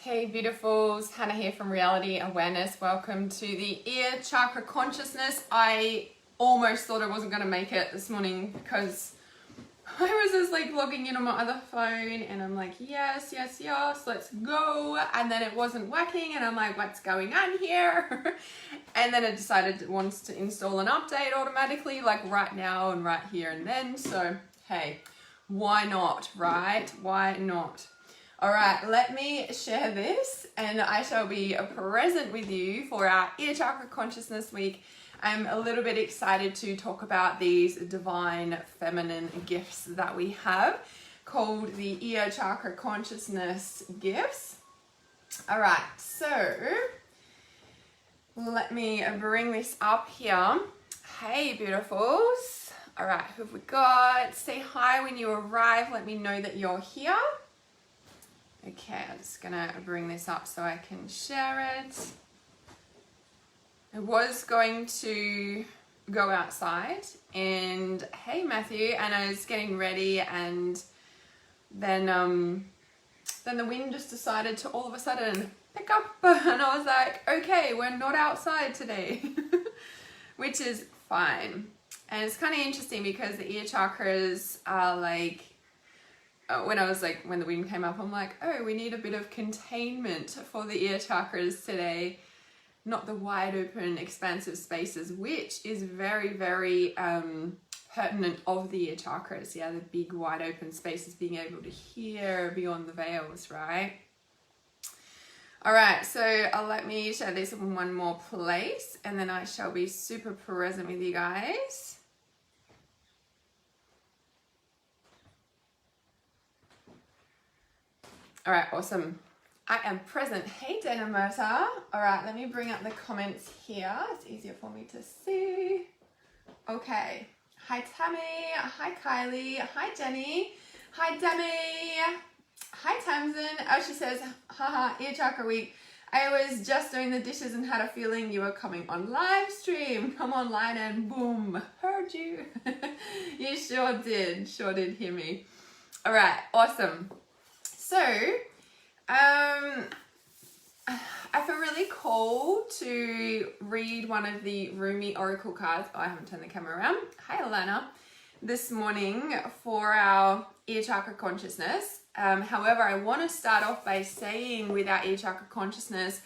Hey beautifuls, Hannah here from Reality Awareness. Welcome to the Ear Chakra Consciousness. I almost thought I wasn't going to make it this morning because I was just like logging in on my other phone and I'm like, yes, let's go. And then it wasn't working and I'm like, what's going on here? And then it decided it wants to install an update automatically, like right now and right here and then. So, hey, why not, right? Why not? All right, let me share this and I shall be present with you for our Ear Chakra Consciousness Week. I'm a little bit excited to talk about these divine feminine gifts that we have called the Ear Chakra Consciousness gifts. All right, so let me bring this up here. Hey, beautifuls. All right, who have we got? Say hi when you arrive. Let me know that you're here. Okay, I'm just gonna bring this up so I can share it. I was going to go outside and hey Matthew, and I was getting ready and then the wind just decided to all of a sudden pick up and I was like, okay, we're not outside today, which is fine. And it's kind of interesting because the ear chakras are like, when the wind came up, I'm like, oh, we need a bit of containment for the ear chakras today, not the wide open expansive spaces, which is very, very pertinent of the ear chakras. Yeah, the big wide open spaces, being able to hear beyond the veils, right? All right, so let me share this in one more place and then I shall be super present with you guys. All right, awesome. I am present. Hey, Dana Murta. All right, let me bring up the comments here. It's easier for me to see. Okay. Hi, Tammy. Hi, Kylie. Hi, Jenny. Hi, Demi. Hi, Tamsin. Oh, she says, haha, Ear Chakra Week. I was just doing the dishes and had a feeling you were coming on live stream. Come online and boom, heard you. You sure did hear me. All right, awesome. So, I feel really called to read one of the Roomy Oracle cards. Oh, I haven't turned the camera around. Hi, Alana. This morning for our Ear Chakra Consciousness. However, I want to start off by saying with our Ear Chakra Consciousness,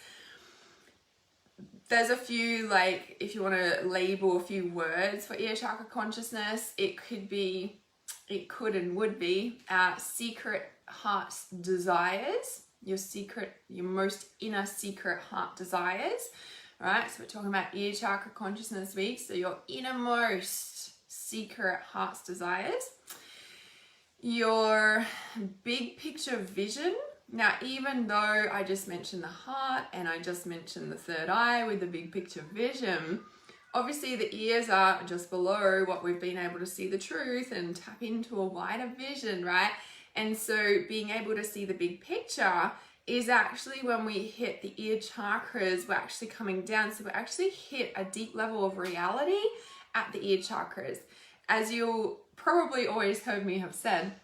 there's a few, like, if you want to label a few words for Ear Chakra Consciousness, it could and would be our secret heart's desires, your most inner secret heart desires. All right, so we're talking about Ear Chakra Consciousness Week, so your innermost secret heart's desires, your big picture vision. Now, even though I just mentioned the heart and I just mentioned the third eye with the big picture vision, obviously the ears are just below what we've been able to see the truth and tap into a wider vision, right? And so being able to see the big picture is actually when we hit the ear chakras, we're actually coming down. So we actually hit a deep level of reality at the ear chakras. As you'll probably always heard me have said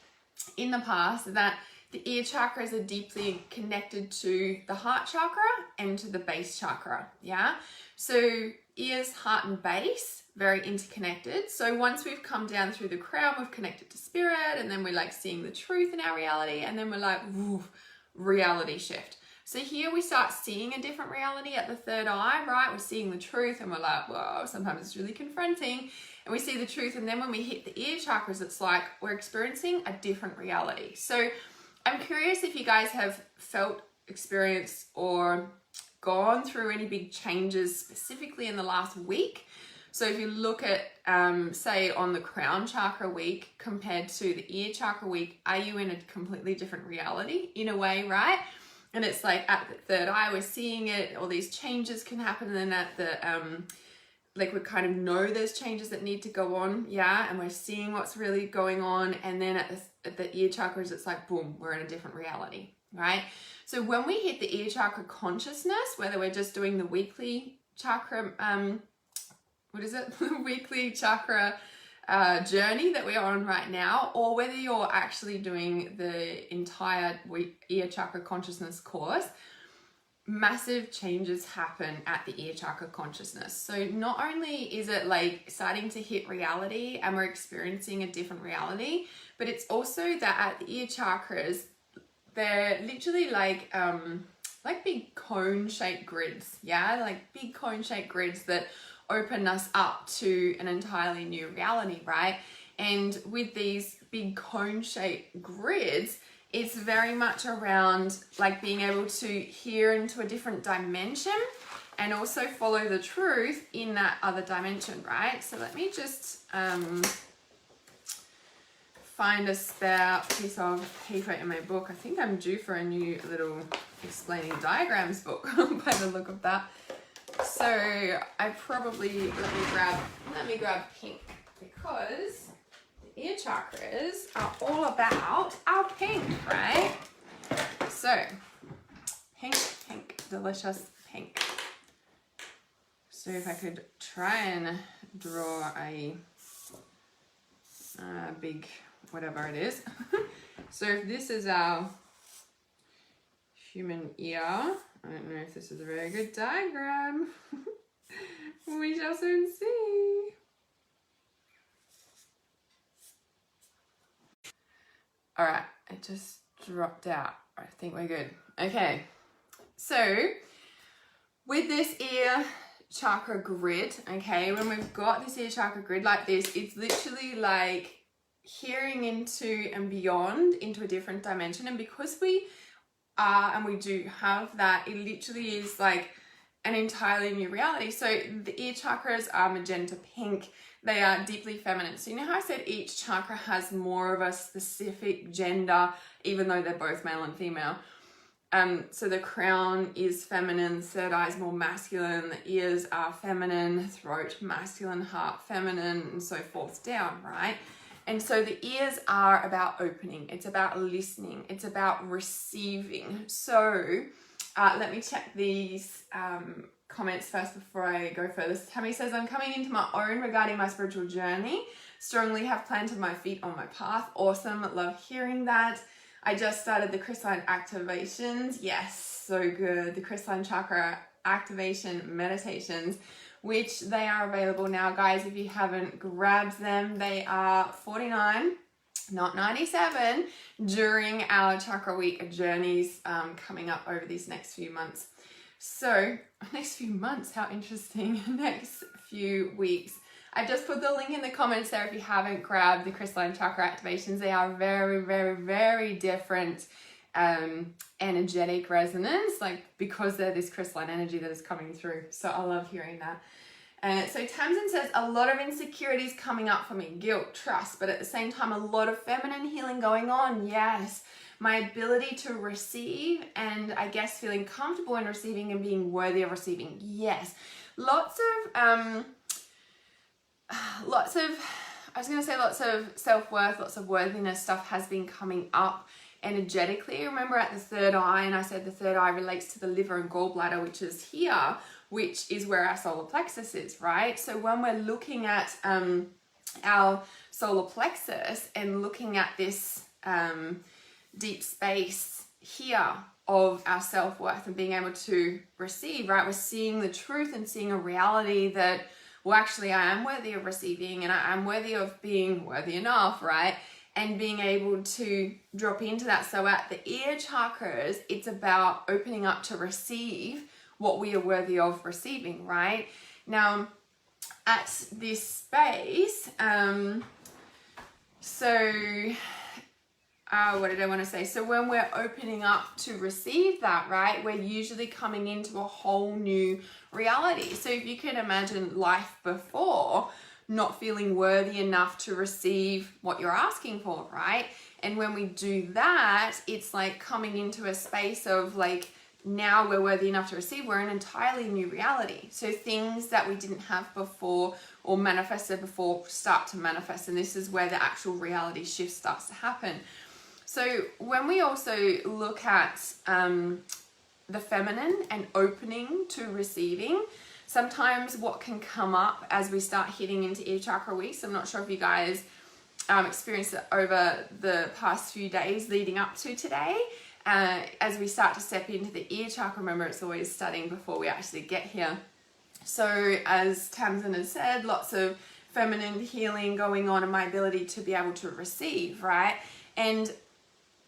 in the past, that the ear chakras are deeply connected to the heart chakra and to the base chakra, yeah? So ears, heart and base, very interconnected. So once we've come down through the crown, we've connected to spirit, and then we're like seeing the truth in our reality, and then we're like, woof, reality shift. So here we start seeing a different reality at the third eye, right? We're seeing the truth and we're like, whoa, sometimes it's really confronting. And we see the truth, and then when we hit the ear chakras, it's like we're experiencing a different reality. So I'm curious if you guys have felt, experienced, or gone through any big changes specifically in the last week. So if you look at, say, on the crown chakra week compared to the ear chakra week, are you in a completely different reality in a way, right? And it's like at the third eye, we're seeing it, all these changes can happen. And then at the, like we kind of know there's changes that need to go on, yeah? And we're seeing what's really going on. And then at the ear chakras, it's like, boom, we're in a different reality, right? So when we hit the ear chakra consciousness, whether we're just doing the weekly chakra, weekly chakra journey that we're on right now, or whether you're actually doing the entire ear chakra consciousness course, massive changes happen at the ear chakra consciousness. So not only is it like starting to hit reality and we're experiencing a different reality, but it's also that at the ear chakras, they're literally like big cone-shaped grids, yeah? Like big cone-shaped grids that open us up to an entirely new reality, right? And with these big cone-shaped grids, it's very much around like being able to hear into a different dimension and also follow the truth in that other dimension, right? So let me just find a spare piece of paper in my book. I think I'm due for a new little explaining diagrams book by the look of that. So I probably, let me grab pink, because the ear chakras are all about our pink, right? So pink, delicious pink. So if I could try and draw a big whatever it is. So if this is our human ear, I don't know if this is a very good diagram. We shall soon see. All right, it just dropped out. I think we're good. Okay, so with this ear chakra grid, okay, when we've got this ear chakra grid like this, it's literally like hearing into and beyond, into a different dimension. And because we are, and we do have that, it literally is like an entirely new reality. So the ear chakras are magenta pink. They are deeply feminine. So you know how I said each chakra has more of a specific gender, even though they're both male and female. So the crown is feminine, third eye is more masculine, the ears are feminine, throat masculine, heart feminine, and so forth down, right? And so the ears are about opening, it's about listening, it's about receiving. So let me check these comments first before I go further. Tammy says, I'm coming into my own regarding my spiritual journey. Strongly have planted my feet on my path. Awesome, love hearing that. I just started the Crystalline activations. Yes, so good. The Crystalline chakra activation meditations, which they are available now, guys. If you haven't grabbed them, they are $49, not $97, during our chakra week journeys coming up over these next few months. So next few months, how interesting. Next few weeks. I just put the link in the comments there if you haven't grabbed the Crystalline chakra activations. They are very, very, very different energetic resonance, like because they're this crystalline energy that is coming through. So I love hearing that. So Tamsin says, a lot of insecurities coming up for me, guilt, trust, but at the same time, a lot of feminine healing going on. Yes. My ability to receive, and I guess feeling comfortable in receiving and being worthy of receiving. Yes. Lots of self-worth, lots of worthiness stuff has been coming up energetically. Remember at the third eye, and I said the third eye relates to the liver and gallbladder, which is here, which is where our solar plexus is, right? So when we're looking at our solar plexus and looking at this deep space here of our self-worth and being able to receive, right? We're seeing the truth and seeing a reality that, well, actually, I am worthy of receiving, and I am worthy of being worthy enough, right? And being able to drop into that. So at the ear chakras, it's about opening up to receive what we are worthy of receiving, right? Now, at this space, what did I want to say? So when we're opening up to receive that, right, we're usually coming into a whole new reality. So if you can imagine life before, not feeling worthy enough to receive what you're asking for, right? And when we do that, it's like coming into a space of like, now we're worthy enough to receive, we're in an entirely new reality. So things that we didn't have before or manifested before start to manifest. And this is where the actual reality shift starts to happen. So when we also look at the feminine and opening to receiving, sometimes what can come up as we start hitting into ear chakra weeks, I'm not sure if you guys experienced it over the past few days leading up to today, as we start to step into the ear chakra. Remember, it's always starting before we actually get here. So as Tamsin has said, lots of feminine healing going on, and my ability to be able to receive, right? And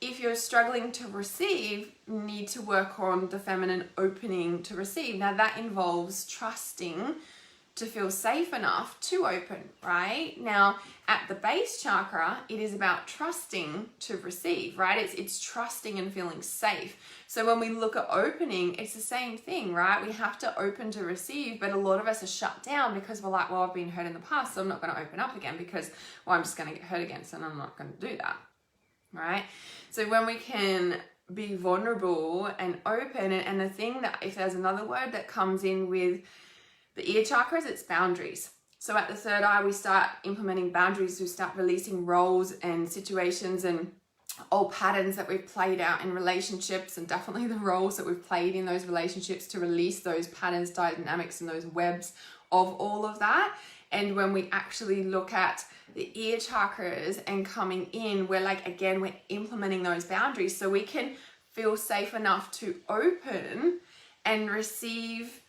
if you're struggling to receive, you need to work on the feminine opening to receive. Now that involves trusting to feel safe enough to open, right? Now at the base chakra, it is about trusting to receive, right? It's trusting and feeling safe. So when we look at opening, it's the same thing, right? We have to open to receive, but a lot of us are shut down because we're like, well, I've been hurt in the past, so I'm not going to open up again because, well, I'm just going to get hurt again, so I'm not going to do that, right? So when we can be vulnerable and open, and the thing that, if there's another word that comes in with the ear chakras, it's boundaries. So at the third eye, we start implementing boundaries. We start releasing roles and situations and old patterns that we've played out in relationships, and definitely the roles that we've played in those relationships, to release those patterns, dynamics, and those webs of all of that. And when we actually look at the ear chakras and coming in, we're like, again, we're implementing those boundaries so we can feel safe enough to open and receive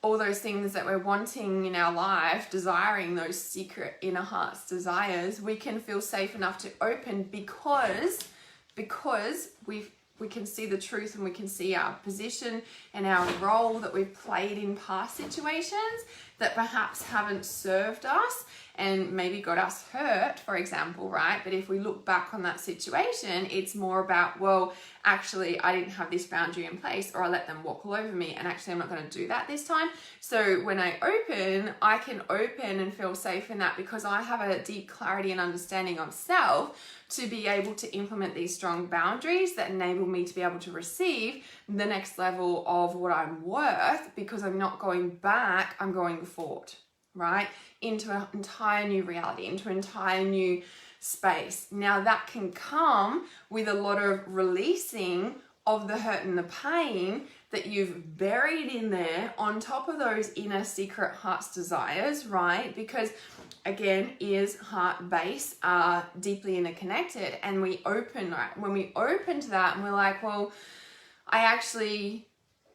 all those things that we're wanting in our life, desiring those secret inner heart's desires. We can feel safe enough to open because we can see the truth, and we can see our position and our role that we've played in past situations that perhaps haven't served us and maybe got us hurt, for example, right? But if we look back on that situation, it's more about, well, actually, I didn't have this boundary in place, or I let them walk all over me, and actually I'm not going to do that this time. So when I can open and feel safe in that, because I have a deep clarity and understanding of self to be able to implement these strong boundaries that enable me to be able to receive the next level of what I'm worth, because I'm not going back, I'm going forward, right? Into an entire new reality, into an entire new space. Now that can come with a lot of releasing of the hurt and the pain that you've buried in there, on top of those inner secret heart's desires, right? Because again, ears, heart, base are deeply interconnected, and we open, right? When we open to that and we're like, well, I actually,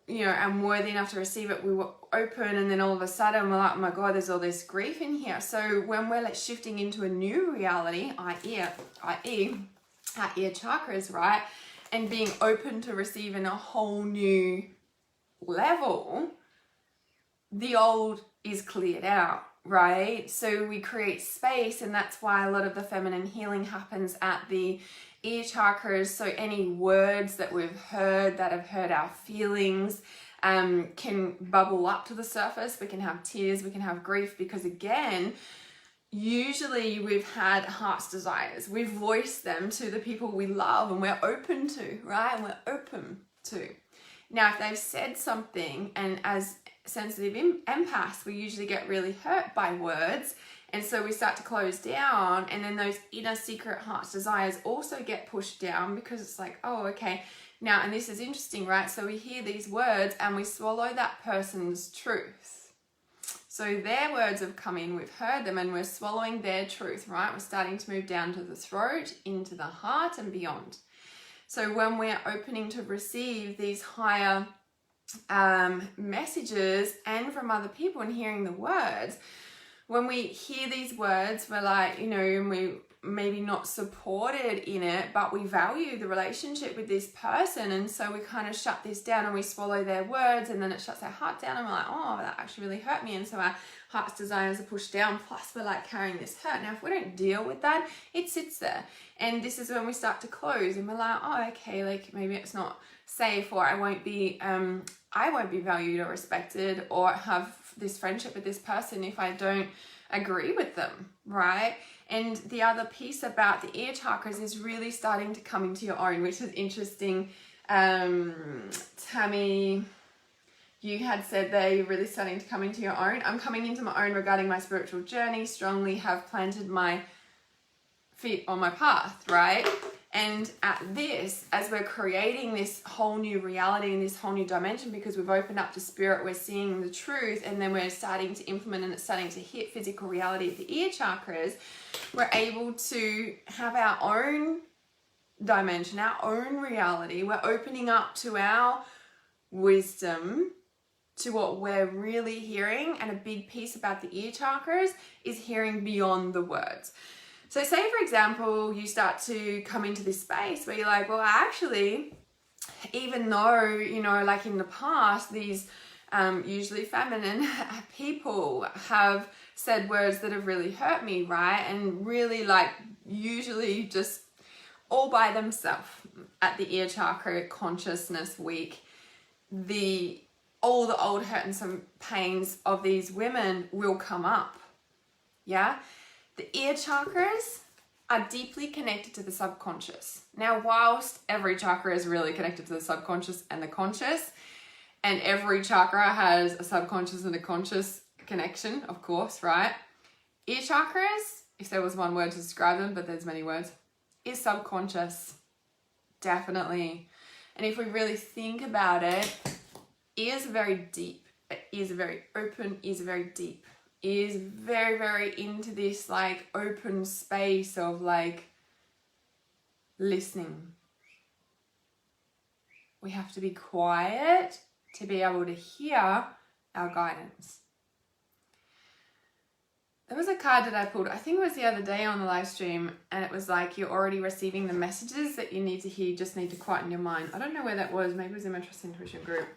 am worthy enough to receive it. We were open, and then all of a sudden we're like, oh my God, there's all this grief in here. So when we're like shifting into a new reality, i.e. our ear chakras, right? And being open to receiving a whole new level, the old is cleared out, right? So we create space, and that's why a lot of the feminine healing happens at the ear chakras. So any words that we've heard that have hurt our feelings can bubble up to the surface. We can have tears, we can have grief, because again, usually we've had heart's desires. We've voiced them to the people we love, and we're open to, right? And we're open to. Now, if they've said something, and as sensitive empaths, we usually get really hurt by words, and so we start to close down, and then those inner secret heart's desires also get pushed down, because it's like, oh, okay. Now, and this is interesting, right? So we hear these words and we swallow that person's truth. So their words have come in, we've heard them, and we're swallowing their truth, right? We're starting to move down to the throat, into the heart, and beyond. So when we're opening to receive these higher messages, and from other people, and hearing the words, when we hear these words, we're like, and we maybe not supported in it, but we value the relationship with this person, and so we kind of shut this down and we swallow their words, and then it shuts our heart down, and we're like, oh, that actually really hurt me, and so our heart's desires are pushed down, plus we're like carrying this hurt. Now if we don't deal with that, it sits there, and this is when we start to close, and we're like, oh, okay, like maybe it's not safe, or I won't be valued or respected, or have this friendship with this person if I don't agree with them, right? And the other piece about the ear chakras is really starting to come into your own, which is interesting. Tammy, you had said there you're really starting to come into your own. I'm coming into my own regarding my spiritual journey, strongly have planted my feet on my path, right? And at this, as we're creating this whole new reality and this whole new dimension, because we've opened up to spirit, we're seeing the truth, and then we're starting to implement, and it's starting to hit physical reality at the ear chakras, we're able to have our own dimension, our own reality. We're opening up to our wisdom, to what we're really hearing. And a big piece about the ear chakras is hearing beyond the words. So say, for example, you start to come into this space where you're like, well, actually, even though, you know, like in the past, these usually feminine people have said words that have really hurt me, right? And really, like, usually just all by themselves at the ear chakra consciousness week, all the old hurt and some pains of these women will come up. Yeah? The ear chakras are deeply connected to the subconscious. Now, whilst every chakra is really connected to the subconscious and the conscious, and every chakra has a subconscious and a conscious connection, of course, right? Ear chakras, if there was one word to describe them, but there's many words, is subconscious. Definitely. And if we really think about it, ears are very deep, ears are very open, ears are very deep. Is very, very into this like open space of like listening. We have to be quiet to be able to hear our guidance. There was a card that I pulled, I think it was the other day on the live stream, and it was like you're already receiving the messages that you need to hear, you just need to quieten your mind. I don't know where that was, maybe it was in my Trust Intuition group.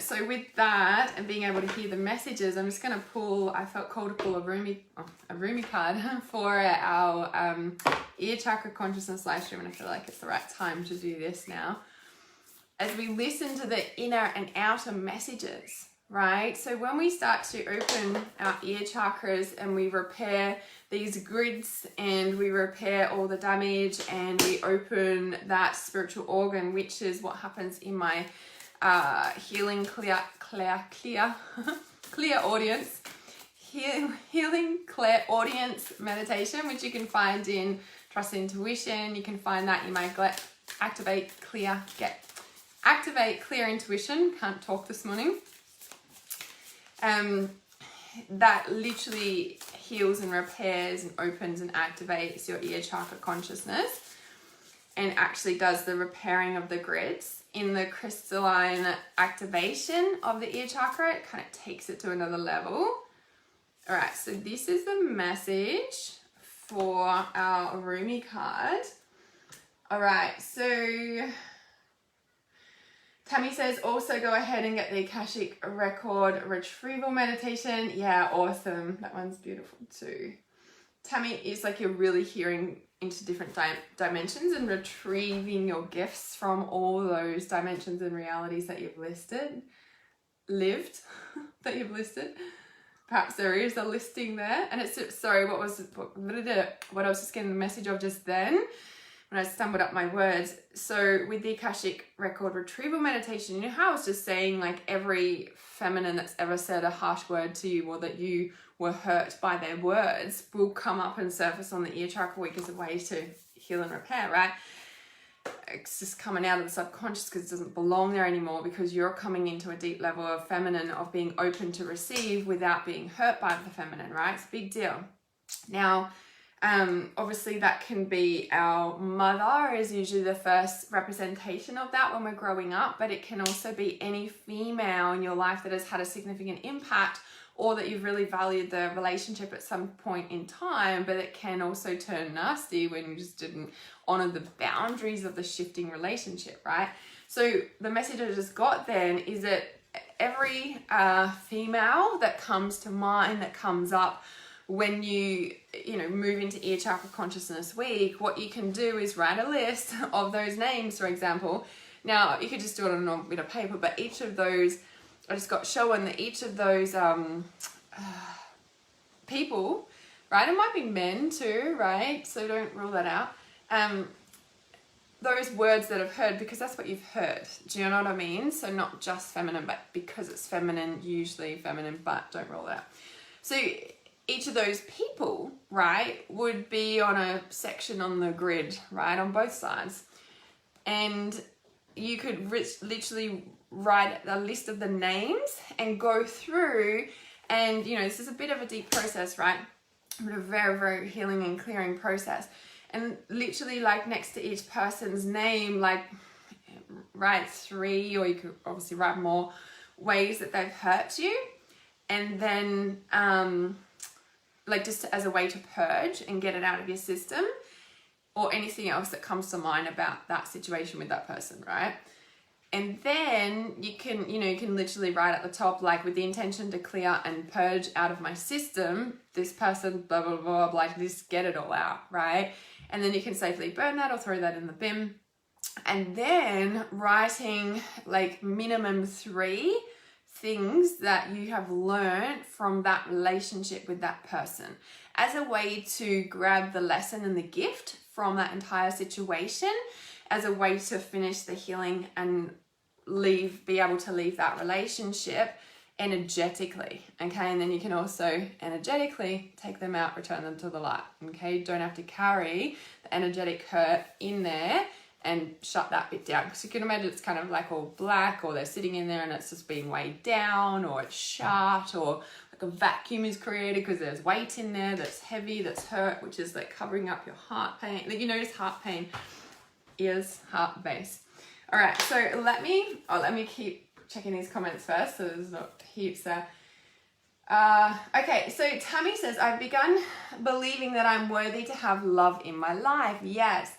So with that and being able to hear the messages, I'm just going to pull, I felt called to pull a Roomy Card for our ear chakra consciousness live stream, and I feel like it's the right time to do this now. As we listen to the inner and outer messages, right? So when we start to open our ear chakras and we repair these grids and we repair all the damage and we open that spiritual organ, which is what happens in my healing clear audience, healing clear audience meditation, which you can find in Trust Intuition. You can find that in my Activate Clear Intuition. Can't talk this morning. That literally heals and repairs and opens and activates your ear chakra consciousness and actually does the repairing of the grids. In the crystalline activation of the ear chakra, it kind of takes it to another level. All right, so this is the message for our Roomy card. All right, so Tammy says also go ahead and get the Akashic record retrieval meditation. Yeah, awesome. That one's beautiful too. Tammy, is like you're really hearing into different dimensions and retrieving your gifts from all those dimensions and realities that you've lived. Perhaps there is a listing there. And it's, sorry, what I was just getting the message of just then when I stumbled up my words. So with the Akashic record retrieval meditation, you know how I was just saying like every feminine that's ever said a harsh word to you or that you were hurt by their words will come up and surface on the ear chakra week as a way to heal and repair, right? It's just coming out of the subconscious because it doesn't belong there anymore, because you're coming into a deep level of feminine, of being open to receive without being hurt by the feminine, right? It's a big deal. Now, obviously that can be our mother is usually the first representation of that when we're growing up, but it can also be any female in your life that has had a significant impact, or that you've really valued the relationship at some point in time, but it can also turn nasty when you just didn't honor the boundaries of the shifting relationship, right? So the message I just got then is that every female that comes to mind, that comes up when you move into ear chakra consciousness week, what you can do is write a list of those names, for example. Now, you could just do it on a bit of paper, but each of those, I just got shown that each of those people, right? It might be men too, right? So don't rule that out. Those words that I've heard, because that's what you've heard. Do you know what I mean? So not just feminine, but because it's feminine, usually feminine, but don't rule that out. So each of those people, right, would be on a section on the grid, right, on both sides. And you could literally write a list of the names and go through, and you know, this is a bit of a deep process, right, but a very, very healing and clearing process. And literally, like, next to each person's name, like, write 3, or you could obviously write more, ways that they've hurt you. And then like, just as a way to purge and get it out of your system, or anything else that comes to mind about that situation with that person, right? And then you can, you know, you can literally write at the top, like, with the intention to clear and purge out of my system this person, blah, blah, blah, blah, like, just get it all out, right? And then you can safely burn that or throw that in the bin. And then writing, like, minimum 3 things that you have learned from that relationship with that person, as a way to grab the lesson and the gift from that entire situation, as a way to finish the healing and be able to leave that relationship energetically, okay? And then you can also energetically take them out, return them to the light, okay? Don't have to carry the energetic hurt in there and shut that bit down, because you can imagine it's kind of like all black, or they're sitting in there and it's just being weighed down, or it's shut, or like a vacuum is created because there's weight in there that's heavy, that's hurt, which is like covering up your heart pain. Like, you notice heart pain is heart base. All right, so let me keep checking these comments first, so there's not heaps there. Okay, so Tammy says, I've begun believing that I'm worthy to have love in my life. Yes.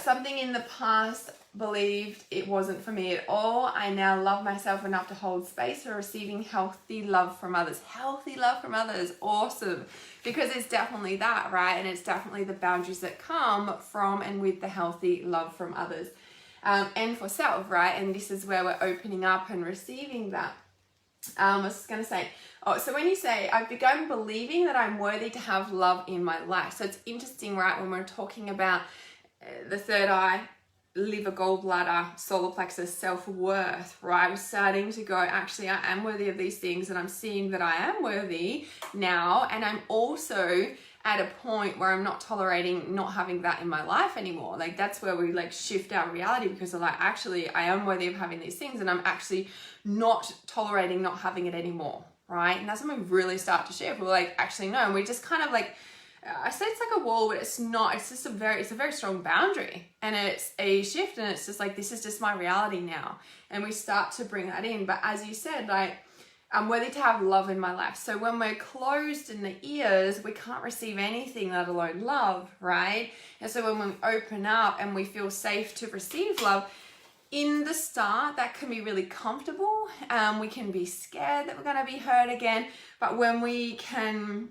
Something in the past believed it wasn't for me at all. I now love myself enough to hold space for receiving healthy love from others. Healthy love from others, awesome. Because it's definitely that, right? And it's definitely the boundaries that come from and with the healthy love from others. And for self, right? And this is where we're opening up and receiving that. I was just going to say, so when you say, I've begun believing that I'm worthy to have love in my life. So it's interesting, right? When we're talking about the third eye, liver, gallbladder, solar plexus, self-worth, right? We're starting to go, actually, I am worthy of these things, and I'm seeing that I am worthy now. And I'm also at a point where I'm not tolerating not having that in my life anymore. Like, that's where we like shift our reality, because we're like, actually, I am worthy of having these things, and I'm actually not tolerating not having it anymore, right? And that's when we really start to shift. We're like, actually, no. And we just kind of like, I say it's like a wall, but it's not. It's just it's a very strong boundary, and it's a shift, and it's just like, this is just my reality now. And we start to bring that in. But as you said, like, I'm worthy to have love in my life. So when we're closed in the ears, we can't receive anything, let alone love, right? And so when we open up and we feel safe to receive love, in the start, that can be really comfortable. We can be scared that we're going to be hurt again. But when we can,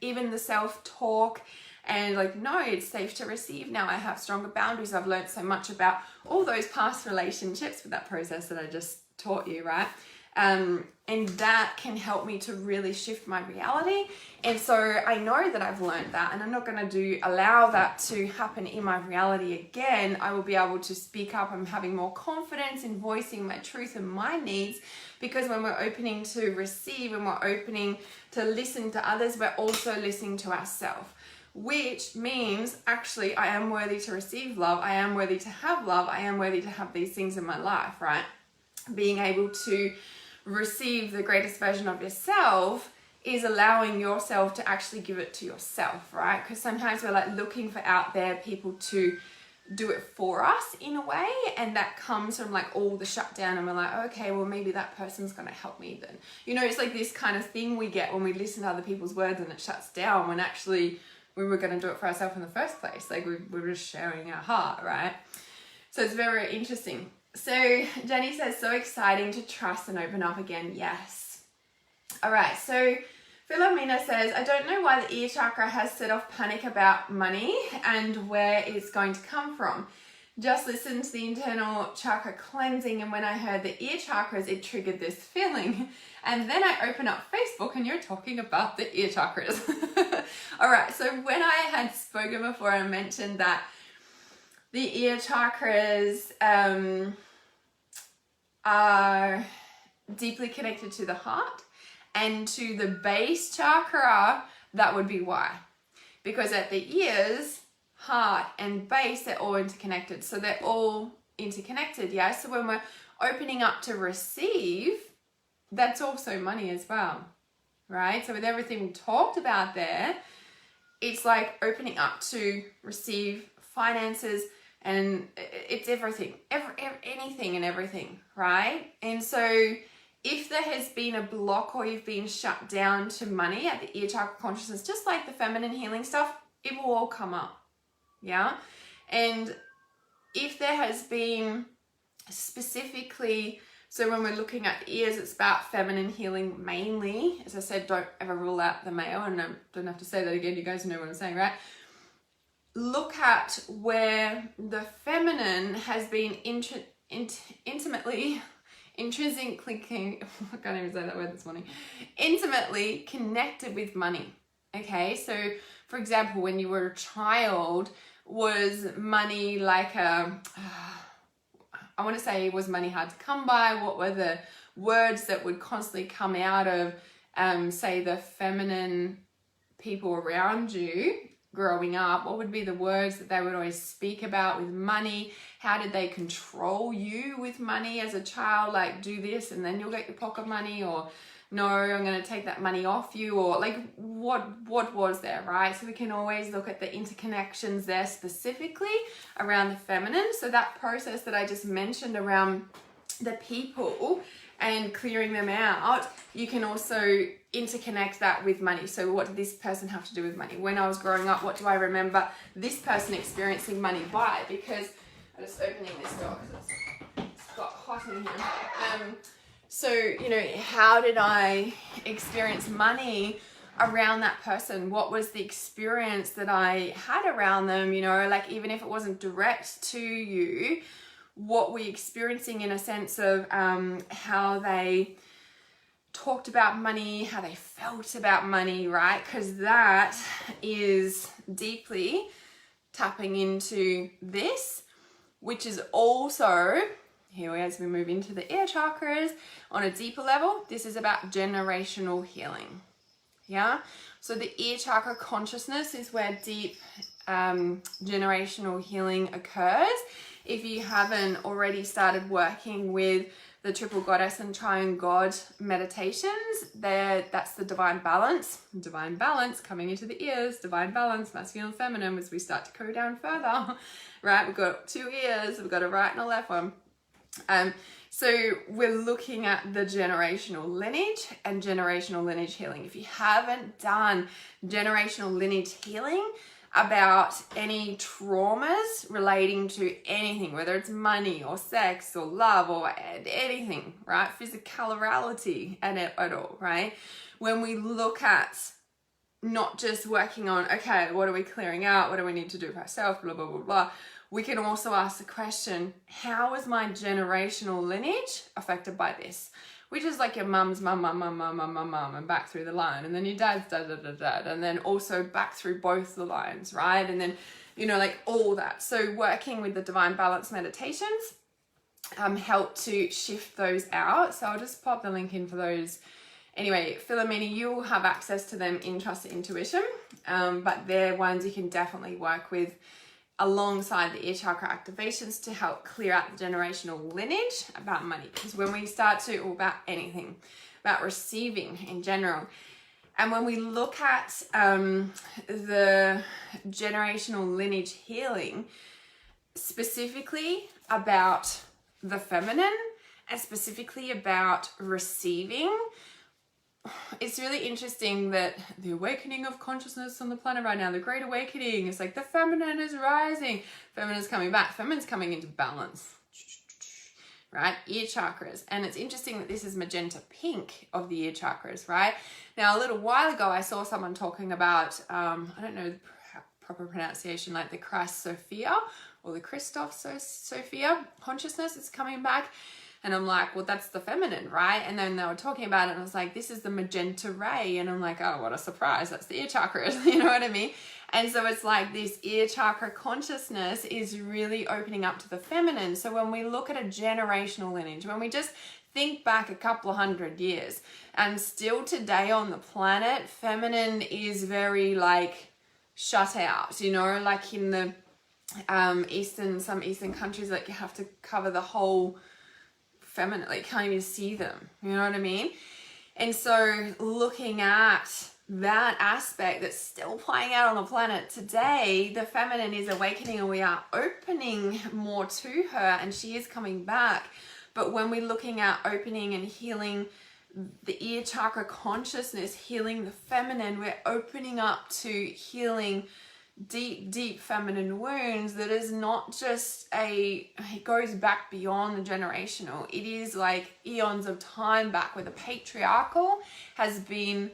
even the self-talk and like, no, it's safe to receive now. I have stronger boundaries. I've learned so much about all those past relationships with that process that I just taught you, right? And that can help me to really shift my reality. And so I know that I've learned that, and I'm not going to allow that to happen in my reality again. I will be able to speak up. I'm having more confidence in voicing my truth and my needs, because when we're opening to receive and we're opening to listen to others, we're also listening to ourselves, which means, actually, I am worthy to receive love. I am worthy to have love. I am worthy to have these things in my life, right? Being able to receive the greatest version of yourself is allowing yourself to actually give it to yourself, right? Because sometimes we're like looking for out there people to do it for us in a way, and that comes from like all the shutdown, and we're like, okay, well, maybe that person's going to help me then. You know, it's like this kind of thing we get when we listen to other people's words and it shuts down, when actually we were going to do it for ourselves in the first place. Like, we're just sharing our heart, right? So it's very interesting. So Jenny says, so exciting to trust and open up again. Yes. All right. So Philomena says, I don't know why the ear chakra has set off panic about money and where it's going to come from. Just listened to the internal chakra cleansing, and when I heard the ear chakras, it triggered this feeling. And then I open up Facebook and you're talking about the ear chakras. All right. So when I had spoken before, I mentioned that the ear chakras are deeply connected to the heart, And to the base chakra, that would be why. Because at the ears, heart, and base, they're all interconnected. So they're all interconnected, yeah? So when we're opening up to receive, that's also money as well, right? So with everything we talked about there, it's like opening up to receive finances, and it's everything, anything and everything, right? And so if there has been a block or you've been shut down to money at the ear chakra consciousness, just like the feminine healing stuff, it will all come up, yeah? And if there has been specifically, so when we're looking at the ears, it's about feminine healing mainly. As I said, don't ever rule out the male, and I don't have to say that again, you guys know what I'm saying, right? Look at where the feminine has been intimately, intrinsically, I can't even say that word this morning, intimately connected with money, okay? So, for example, when you were a child, was money like a, I want to say, was money hard to come by? What were the words that would constantly come out of, say, the feminine people around you growing up? What would be the words that they would always speak about with money? How did they control you with money as a child? Like, do this and then you'll get your pocket money, or no, I'm going to take that money off you, or like what was there, right? So we can always look at the interconnections there specifically around the feminine. So that process that I just mentioned around the people and clearing them out, you can also interconnect that with money. So what did this person have to do with money? When I was growing up, what do I remember this person experiencing money by? Because I'm just opening this door because it's got hot in here. So, you know, how did I experience money around that person? What was the experience that I had around them? You know, like, even if it wasn't direct to you, what were you experiencing in a sense of how they talked about money, how they felt about money, right? Because that is deeply tapping into this, which is also, here as we move into the ear chakras, on a deeper level, this is about generational healing, yeah? So the ear chakra consciousness is where deep generational healing occurs. If you haven't already started working with the Triple Goddess and Triune God meditations, that's the divine balance coming into the ears, divine balance, masculine and feminine, as we start to go down further, right? We've got 2 ears, we've got a right and a left one. So we're looking at the generational lineage and generational lineage healing. If you haven't done generational lineage healing about any traumas relating to anything, whether it's money or sex or love or anything, right? Physicality at all, right? When we look at not just working on, okay, what are we clearing out? What do we need to do for ourselves? Blah, blah, blah, blah. We can also ask the question, how is my generational lineage affected by this? Which is like your mum's mum, and back through the line. And then your dad's dad, and then also back through both the lines, right? And then, you know, like all that. So working with the divine balance meditations help to shift those out. So I'll just pop the link in for those. Anyway, Philomena, you'll have access to them in Trust Intuition, but they're ones you can definitely work with alongside the ear chakra activations to help clear out the generational lineage about money. Because when we start to, or about anything, about receiving in general, and when we look at the generational lineage healing, specifically about the feminine and specifically about receiving, it's really interesting that the awakening of consciousness on the planet right now, the great awakening, is like the feminine is rising, feminine is coming back, feminine's coming into balance, right? Ear chakras. And it's interesting that this is magenta pink of the ear chakras, right? Now, a little while ago, I saw someone talking about, I don't know the proper pronunciation, like the Christ Sophia or the Christoph Sophia consciousness is coming back. And I'm like, well, that's the feminine, right? And then they were talking about it and I was like, this is the magenta ray. And I'm like, oh, what a surprise. That's the ear chakras, you know what I mean? And so it's like this ear chakra consciousness is really opening up to the feminine. So when we look at a generational lineage, when we just think back a couple of 100 years, and still today on the planet, feminine is very like shut out, you know, like in the some eastern countries, like you have to cover the whole feminine, like can't even see them, you know what I mean? And so looking at that aspect that's still playing out on the planet today, the feminine is awakening and we are opening more to her and she is coming back. But when we're looking at opening and healing the ear chakra consciousness, healing the feminine, we're opening up to healing deep feminine wounds that is not just it goes back beyond the generational. It is like eons of time back where the patriarchal has been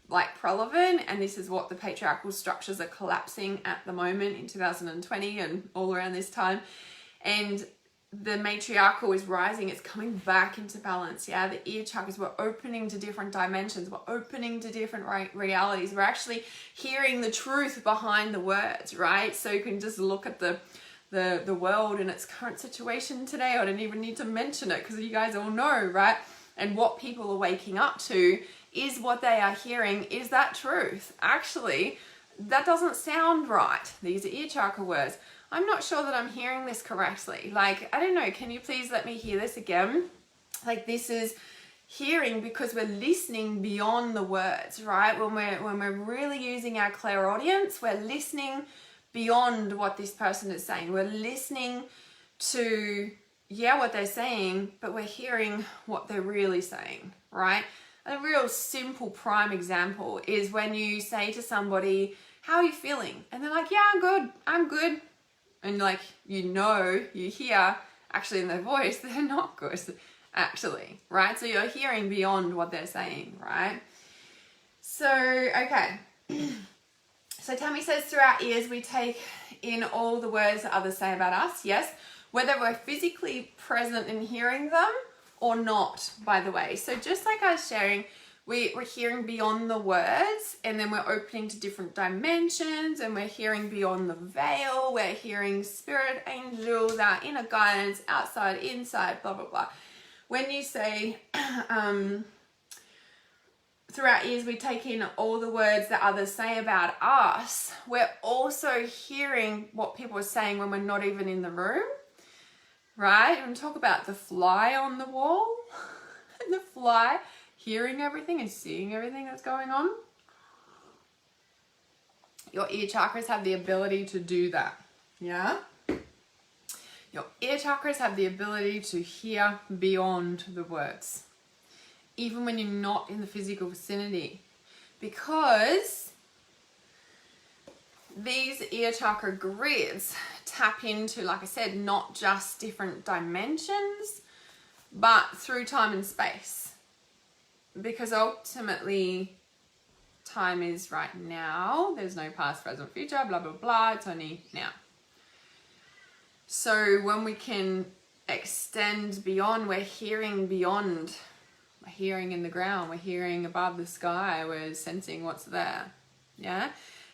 like prevalent, and this is what the patriarchal structures are collapsing at the moment in 2020 and all around this time. And the matriarchal is rising, it's coming back into balance. Yeah, the ear chakras, we're opening to different dimensions, we're opening to different realities, we're actually hearing the truth behind the words, right? So you can just look at the world in its current situation today. I don't even need to mention it because you guys all know, right? And what people are waking up to is what they are hearing is that truth. Actually, that doesn't sound right. These are ear chakra words. I'm not sure that I'm hearing this correctly. Like, I don't know, can you please let me hear this again? Like, this is hearing because we're listening beyond the words, right? When we're really using our clairaudience, we're listening beyond what this person is saying. We're listening to, yeah, what they're saying, but we're hearing what they're really saying, right? A real simple prime example is when you say to somebody, how are you feeling? And they're like, yeah, I'm good. And like, you hear actually in their voice, they're not good, actually, right? So you're hearing beyond what they're saying, right? So, okay. So Tammy says, through our ears, we take in all the words that others say about us. Yes, whether we're physically present in hearing them or not, by the way. So just like I was sharing, we're hearing beyond the words, and then we're opening to different dimensions, and we're hearing beyond the veil. We're hearing spirit, angels, our inner guidance, outside, inside, blah, blah, blah. When you say, through our ears, we take in all the words that others say about us, we're also hearing what people are saying when we're not even in the room, right? And talk about the fly on the wall, and the fly hearing everything and seeing everything that's going on. Your ear chakras have the ability to do that. Yeah? Your ear chakras have the ability to hear beyond the words, even when you're not in the physical vicinity, because these ear chakra grids tap into, like I said, not just different dimensions, but through time and space. Because ultimately, time is right now. There's no past, present, future, blah, blah, blah. It's only now. So when we can extend beyond, we're hearing beyond. We're hearing in the ground. We're hearing above the sky. We're sensing what's there. Yeah?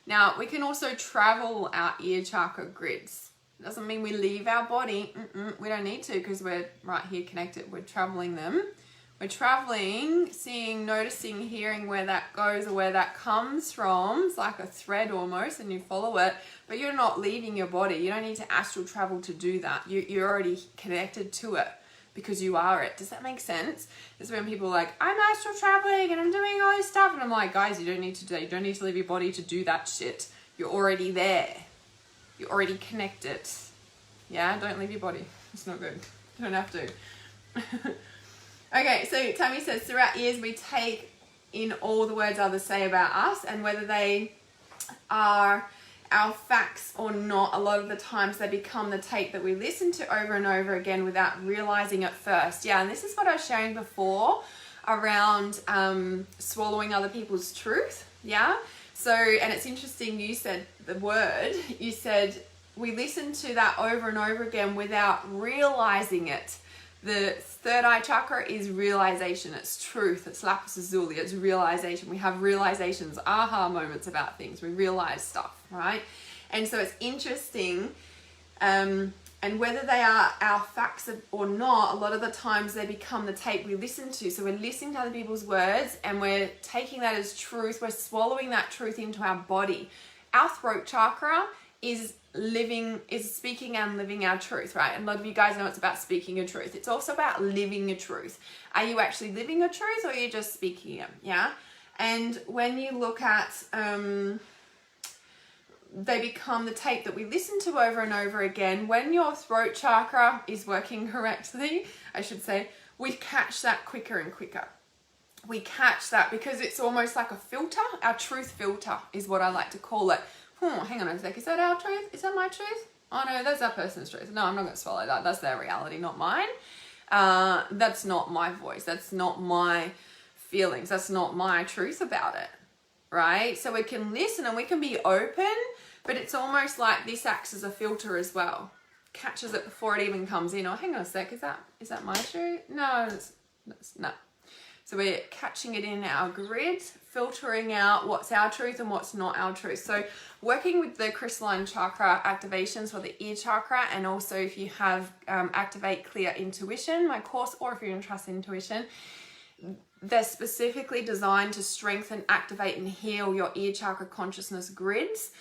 Now, we can also travel our ear chakra grids. It doesn't mean we leave our body. We don't need to, because we're right here connected. We're traveling them. We're traveling, seeing, noticing, hearing where that goes or where that comes from. It's like a thread almost, and you follow it, but you're not leaving your body. You don't need to astral travel to do that. You're already connected to it because you are it. Does that make sense? It's when people are like, I'm astral traveling and I'm doing all this stuff. And I'm like, guys, you don't need to do that. You don't need to leave your body to do that shit. You're already there. You're already connected. Yeah, don't leave your body. It's not good. You don't have to. Okay, so Tammy says, through our ears we take in all the words others say about us, and whether they are our facts or not, a lot of the times they become the tape that we listen to over and over again without realizing it first. Yeah, and this is what I was sharing before around swallowing other people's truth. Yeah, so, and it's interesting, you said the word, you said we listen to that over and over again without realizing it. The third eye chakra is realization, it's truth, it's lapis lazuli, it's realization. We have realizations, aha moments about things, we realize stuff, right? And so it's interesting, and whether they are our facts or not, a lot of the times they become the tape we listen to. So we're listening to other people's words and we're taking that as truth, we're swallowing that truth into our body. Our throat chakra is speaking and living our truth, right? And a lot of you guys know it's about speaking your truth. It's also about living your truth. Are you actually living your truth, or are you just speaking it? Yeah. And when you look at, they become the tape that we listen to over and over again. When your throat chakra is working correctly, I should say, we catch that quicker and quicker. We catch that because it's almost like a filter. Our truth filter is what I like to call it. Hang on a sec, is that our truth? Is that my truth? Oh no, that's that person's truth. No, I'm not going to swallow that. That's their reality, not mine. That's not my voice. That's not my feelings. That's not my truth about it, right? So we can listen and we can be open, but it's almost like this acts as a filter as well. Catches it before it even comes in. Oh, hang on a sec, is that my truth? No, no. So we're catching it in our grid, filtering out what's our truth and what's not our truth. So working with the crystalline chakra activations for the ear chakra, and also if you have Activate Clear Intuition, my course, or if you're in Trust Intuition, they're specifically designed to strengthen, activate, and heal your ear chakra consciousness grids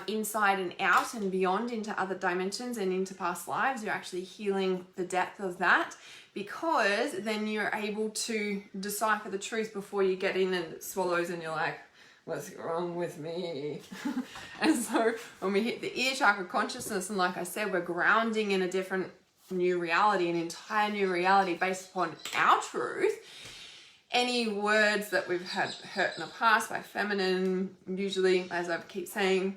inside and out and beyond into other dimensions and into past lives. You're actually healing the depth of that, because then you're able to decipher the truth before you get in and it swallows and you're like, what's wrong with me? And so when we hit the ear chakra consciousness, and like I said, we're grounding in a different new reality, an entire new reality based upon our truth. Any words that we've had hurt in the past by feminine, usually, as I keep saying,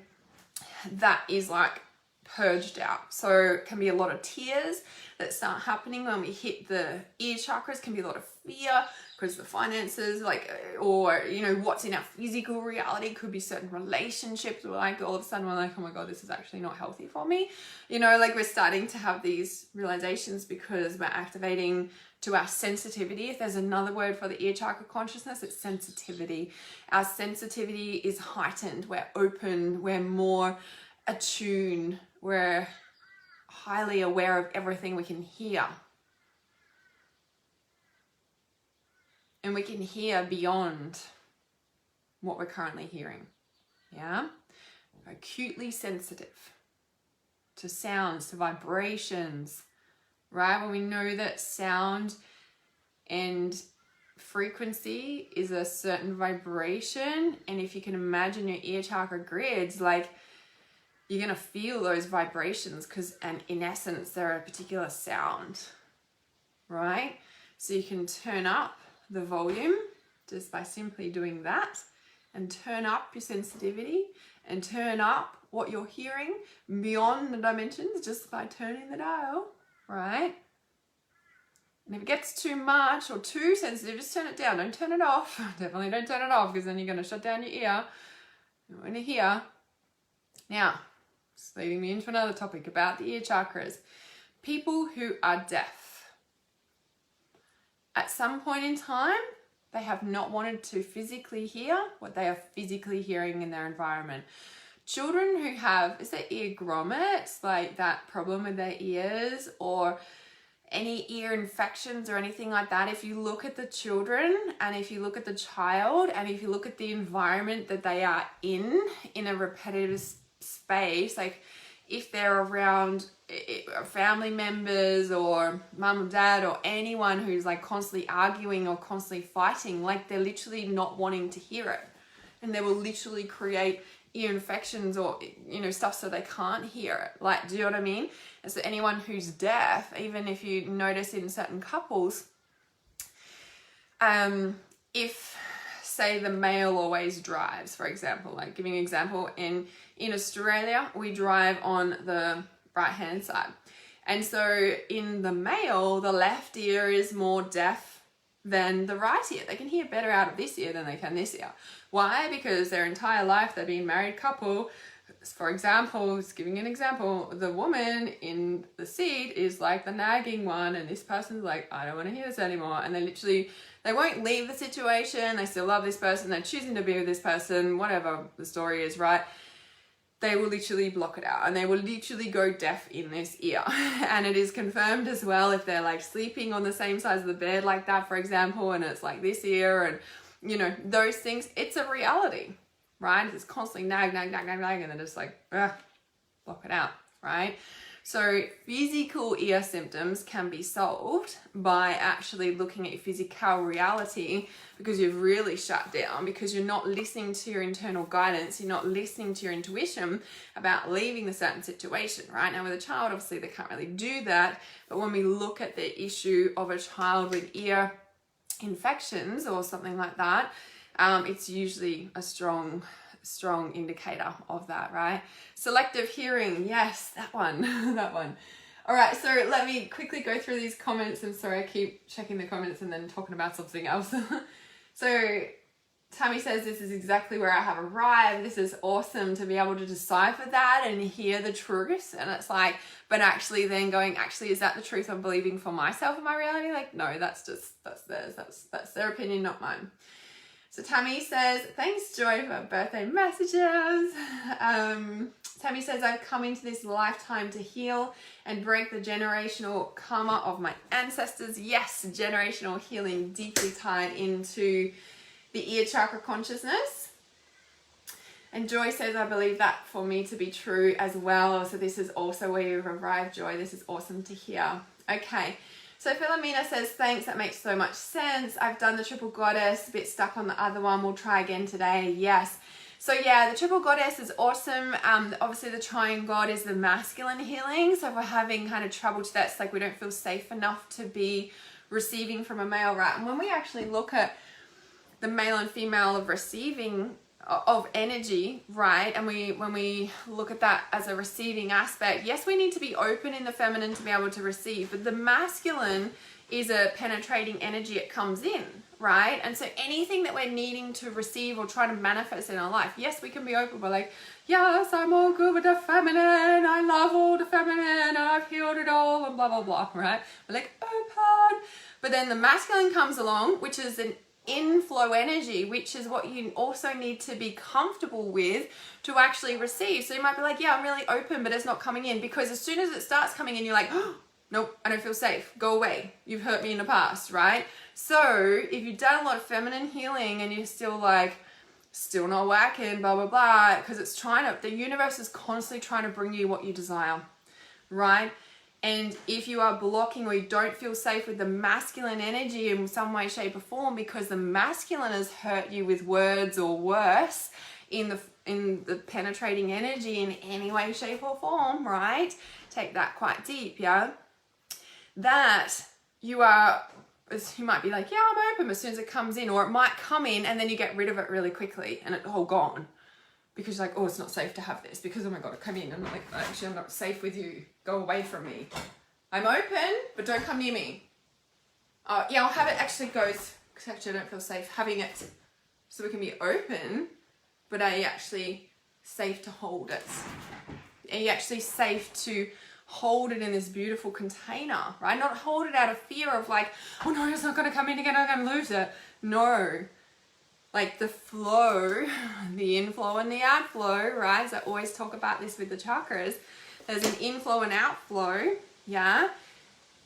that is like purged out. So it can be a lot of tears that start happening when we hit the ear chakras. Can be a lot of fear because the finances, like, or you know, what's in our physical reality. Could be certain relationships where like all of a sudden we're like, oh my god, this is actually not healthy for me. You know, like we're starting to have these realizations because we're activating to our sensitivity. If there's another word for the ear chakra consciousness, it's sensitivity. Our sensitivity is heightened. We're open. We're more attuned. We're highly aware of everything we can hear. And we can hear beyond what we're currently hearing. Yeah? Acutely sensitive to sounds, to vibrations, right? When we know that sound and frequency is a certain vibration, and if you can imagine your ear chakra grids, like you're going to feel those vibrations and in essence, they're a particular sound, right? So you can turn up the volume just by simply doing that, and turn up your sensitivity and turn up what you're hearing beyond the dimensions just by turning the dial, right? And if it gets too much or too sensitive, just turn it down. Don't turn it off. Definitely don't turn it off, because then you're going to shut down your ear. You want to hear. Now, it's leading me into another topic about the ear chakras. People who are deaf. At some point in time, they have not wanted to physically hear what they are physically hearing in their environment. Children who have, is there ear grommets, like that problem with their ears, or any ear infections or anything like that, if you look at the children and if you look at the child and if you look at the environment that they are in a repetitive space, like if they're around family members or mum or dad or anyone who's like constantly arguing or constantly fighting, like they're literally not wanting to hear it, and they will literally create ear infections or, you know, stuff so they can't hear it. Like, do you know what I mean? And so anyone who's deaf, even if you notice in certain couples, if say the male always drives, for example, like giving an example, in Australia, we drive on the right hand side. And so in the male, the left ear is more deaf than the right ear. They can hear better out of this ear than they can this ear. Why? Because their entire life they've been a married couple for example, just giving an example, the woman in the seed is like the nagging one, and this person's like, I don't want to hear this anymore. And they won't leave the situation. They still love this person. They're choosing to be with this person, whatever the story is, right? They will literally block it out, and they will literally go deaf in this ear. And it is confirmed as well if they're like sleeping on the same side of the bed like that, for example, and it's like this ear and, you know, those things. It's a reality, right? It's constantly nag, and then just like, block it out, right? So physical ear symptoms can be solved by actually looking at your physical reality, because you've really shut down, because you're not listening to your internal guidance, you're not listening to your intuition about leaving the certain situation, right? Now with a child, obviously they can't really do that, but when we look at the issue of a child with ear infections or something like that, it's usually a strong indicator of that, right? Selective hearing, yes, that one. That one. All right, so let me quickly go through these comments. I'm sorry, I keep checking the comments and then talking about something else. So Tammy says, this is exactly where I have arrived. This is awesome to be able to decipher that and hear the truth. And it's like, but actually then going, actually, is that the truth I'm believing for myself in my reality? Like, no, that's theirs. That's their opinion, not mine. So Tammy says, thanks Joy for birthday messages. Tammy says, I've come into this lifetime to heal and break the generational karma of my ancestors. Yes, generational healing deeply tied into the ear chakra consciousness. And Joy says, I believe that for me to be true as well. So this is also where you've arrived, Joy. This is awesome to hear. Okay. So Philomena says, thanks, that makes so much sense. I've done the triple goddess, a bit stuck on the other one. We'll try again today. Yes. So yeah, the triple goddess is awesome. Obviously the triune god is the masculine healing. So if we're having kind of trouble to that, it's like we don't feel safe enough to be receiving from a male, right? And when we actually look at the male and female of receiving of energy, right, and when we look at that as a receiving aspect, yes, we need to be open in the feminine to be able to receive, but the masculine is a penetrating energy. It comes in, right? And so anything that we're needing to receive or try to manifest in our life, yes, we can be open. We're like, yes, I'm all good with the feminine, I love all the feminine, and I've healed it all, and blah blah blah, right? We're like, open. But then the masculine comes along, which is an inflow energy, which is what you also need to be comfortable with to actually receive. So you might be like, yeah, I'm really open, but it's not coming in, because as soon as it starts coming in, you're like, oh, nope, I don't feel safe, go away, you've hurt me in the past, right? So if you've done a lot of feminine healing and you're still like, still not working, blah blah blah, because it's the universe is constantly trying to bring you what you desire, right? And if you are blocking or you don't feel safe with the masculine energy in some way, shape or form, because the masculine has hurt you with words or worse in the penetrating energy in any way, shape or form, right? Take that quite deep, yeah? That you might be like, yeah, I'm open as soon as it comes in, or it might come in and then you get rid of it really quickly and it's all gone. Because you're like, oh, it's not safe to have this, because, oh my God, it come in, and I'm like, actually, I'm not safe with you. Go away from me. I'm open, but don't come near me. Yeah, I'll have it actually goes, because actually I don't feel safe having it. So we can be open, but are you actually safe to hold it? Are you actually safe to hold it in this beautiful container, right? Not hold it out of fear of like, oh no, it's not going to come in again, I'm going to lose it. No. Like the flow, the inflow and the outflow, right? So I always talk about this with the chakras. There's an inflow and outflow, yeah?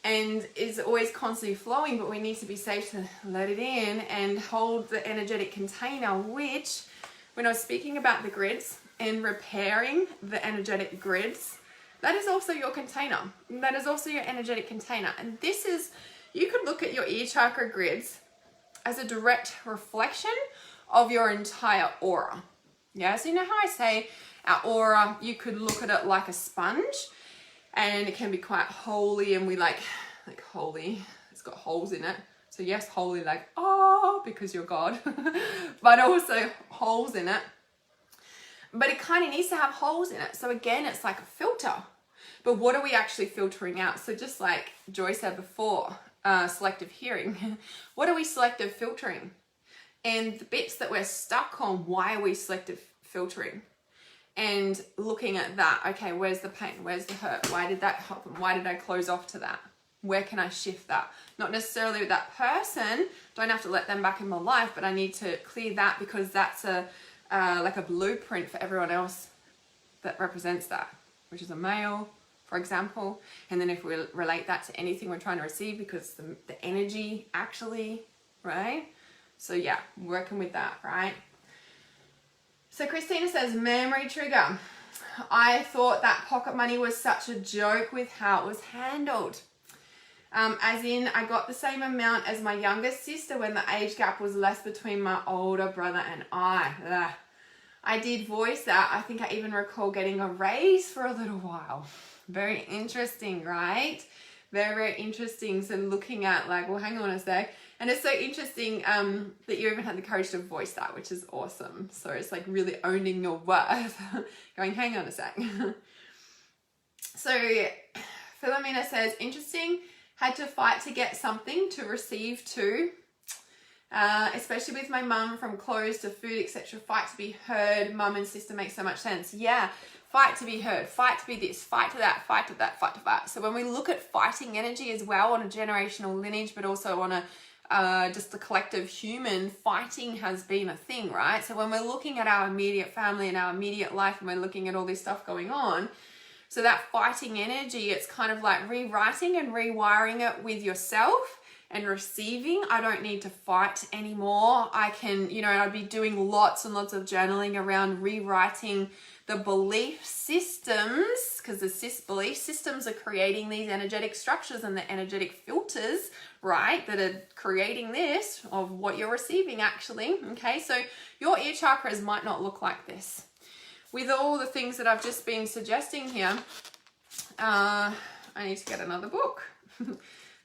And it's always constantly flowing, but we need to be safe to let it in and hold the energetic container, which, when I was speaking about the grids and repairing the energetic grids, that is also your container. That is also your energetic container. And this is, you could look at your ear chakra grids as a direct reflection of your entire aura. Yeah, so you know how I say our aura, you could look at it like a sponge, and it can be quite holy, and we like holy, it's got holes in it. So yes, holy, like, oh, because you're God, but also holes in it. But it kind of needs to have holes in it. So again, it's like a filter. But what are we actually filtering out? So just like Joy said before, selective hearing. What are we selective filtering? And the bits that we're stuck on, why are we selective filtering? and looking at that. Okay, where's the pain? Where's the hurt? Why did that happen? Why did I close off to that? Where can I shift that? Not necessarily with that person. Don't have to let them back in my life, but I need to clear that because that's like a blueprint for everyone else that represents that, which is a male, for example. And then if we relate that to anything we're trying to receive, because the energy actually, right? So yeah, working with that, right? So Christina says, memory trigger. I thought that pocket money was such a joke with how it was handled. As in, I got the same amount as my younger sister when the age gap was less between my older brother and I. Ugh. I did voice that. I think I even recall getting a raise for a little while. Very interesting, right? Very, very interesting. So looking at like, well, hang on a sec. And it's so interesting that you even had the courage to voice that, which is awesome. So it's like really owning your worth. Going, hang on a sec. So Philomena says, interesting. Had to fight to get something to receive too. Especially with my mum, from clothes to food, etc. Fight to be heard. Mum and sister make so much sense. Yeah, fight to be heard, fight to be this, fight to that, fight to that, fight to that. So when we look at fighting energy as well on a generational lineage, but also on a just the collective human, fighting has been a thing, right? So when we're looking at our immediate family and our immediate life, and we're looking at all this stuff going on, so that fighting energy, it's kind of like rewriting and rewiring it with yourself and receiving. I don't need to fight anymore. I can, you know, I'd be doing lots and lots of journaling around rewriting the belief systems, because the belief systems are creating these energetic structures and the energetic filters, right, that are creating this of what you're receiving actually. Okay, so your ear chakras might not look like this. With all the things that I've just been suggesting here, I need to get another book.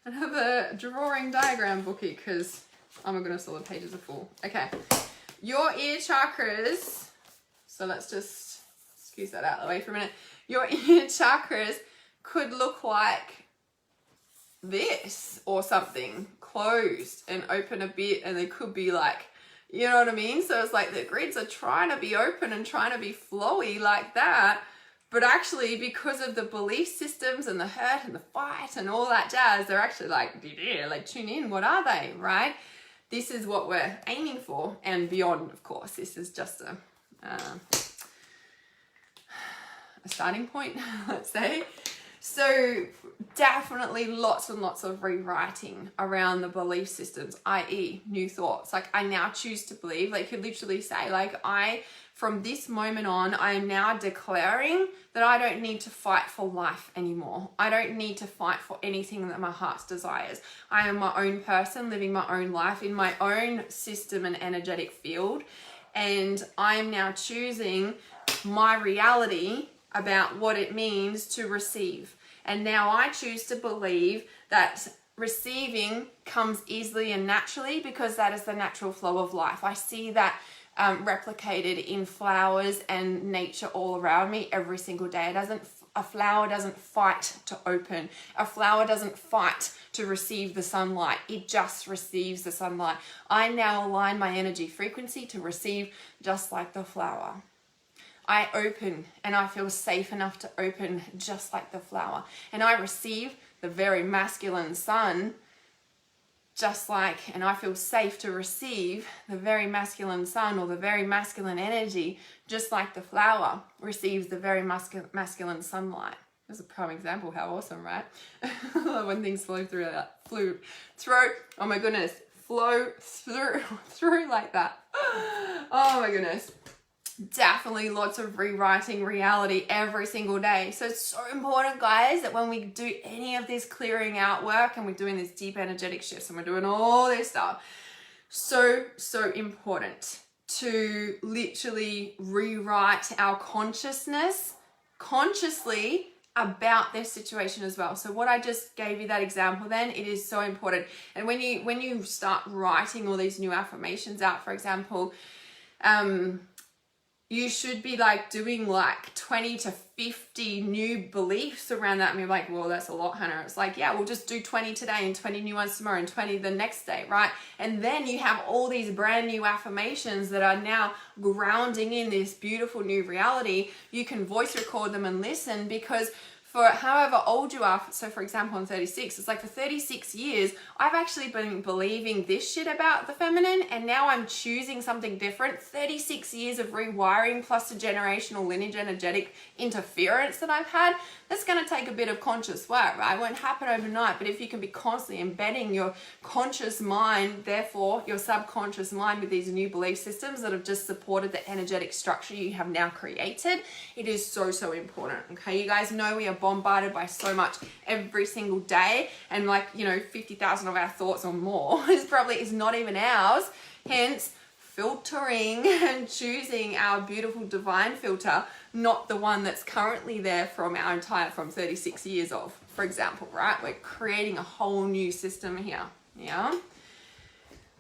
Another drawing diagram bookie, because, oh my goodness, all the pages are full. Okay, your ear chakras, so let's just excuse that out of the way for a minute. Your ear chakras could look like this or something, closed and open a bit, and they could be like, you know what I mean? So it's like the grids are trying to be open and trying to be flowy like that. But actually, because of the belief systems and the hurt and the fight and all that jazz, they're actually like, yeah, like tune in. What are they, right? This is what we're aiming for and beyond, of course. This is just a starting point, let's say. So definitely lots and lots of rewriting around the belief systems, i.e. new thoughts. Like I now choose to believe, like you could literally say, like from this moment on, I am now declaring that I don't need to fight for life anymore. I don't need to fight for anything that my heart desires. I am my own person, living my own life in my own system and energetic field. And I am now choosing my reality about what it means to receive. And now I choose to believe that receiving comes easily and naturally, because that is the natural flow of life. I see that replicated in flowers and nature all around me every single day. A flower doesn't fight to open. A flower doesn't fight to receive the sunlight. It just receives the sunlight. I now align my energy frequency to receive just like the flower. I open and I feel safe enough to open just like the flower. And I receive the very masculine sun just like, and I feel safe to receive the very masculine sun or the very masculine energy just like the flower receives the very masculine sunlight. That's a prime example. How awesome, right? When things flow through oh my goodness, flow through like that. Oh my goodness. Definitely lots of rewriting reality every single day. So it's so important, guys, that when we do any of this clearing out work and we're doing this deep energetic shifts and we're doing all this stuff, so important to literally rewrite our consciousness consciously about this situation as well. So what I just gave you that example, then it is so important. And when you start writing all these new affirmations out, for example, you should be like doing like 20 to 50 new beliefs around that. And you're like, well, that's a lot, Hannah. It's like, yeah, we'll just do 20 today and 20 new ones tomorrow and 20 the next day, right? And then you have all these brand new affirmations that are now grounding in this beautiful new reality. You can voice record them and listen, because for however old you are, so for example, I'm 36, it's like for 36 years, I've actually been believing this shit about the feminine, and now I'm choosing something different. 36 years of rewiring plus the generational lineage energetic interference that I've had. That's going to take a bit of conscious work, right? It won't happen overnight, but if you can be constantly embedding your conscious mind, therefore your subconscious mind, with these new belief systems that have just supported the energetic structure you have now created, it is so, so important. Okay, you guys know we are bombarded by so much every single day, and like, you know, 50,000 of our thoughts or more is not even ours. Hence, filtering and choosing our beautiful divine filter, not the one that's currently there from 36 years of, for example, right? We're creating a whole new system here. Yeah.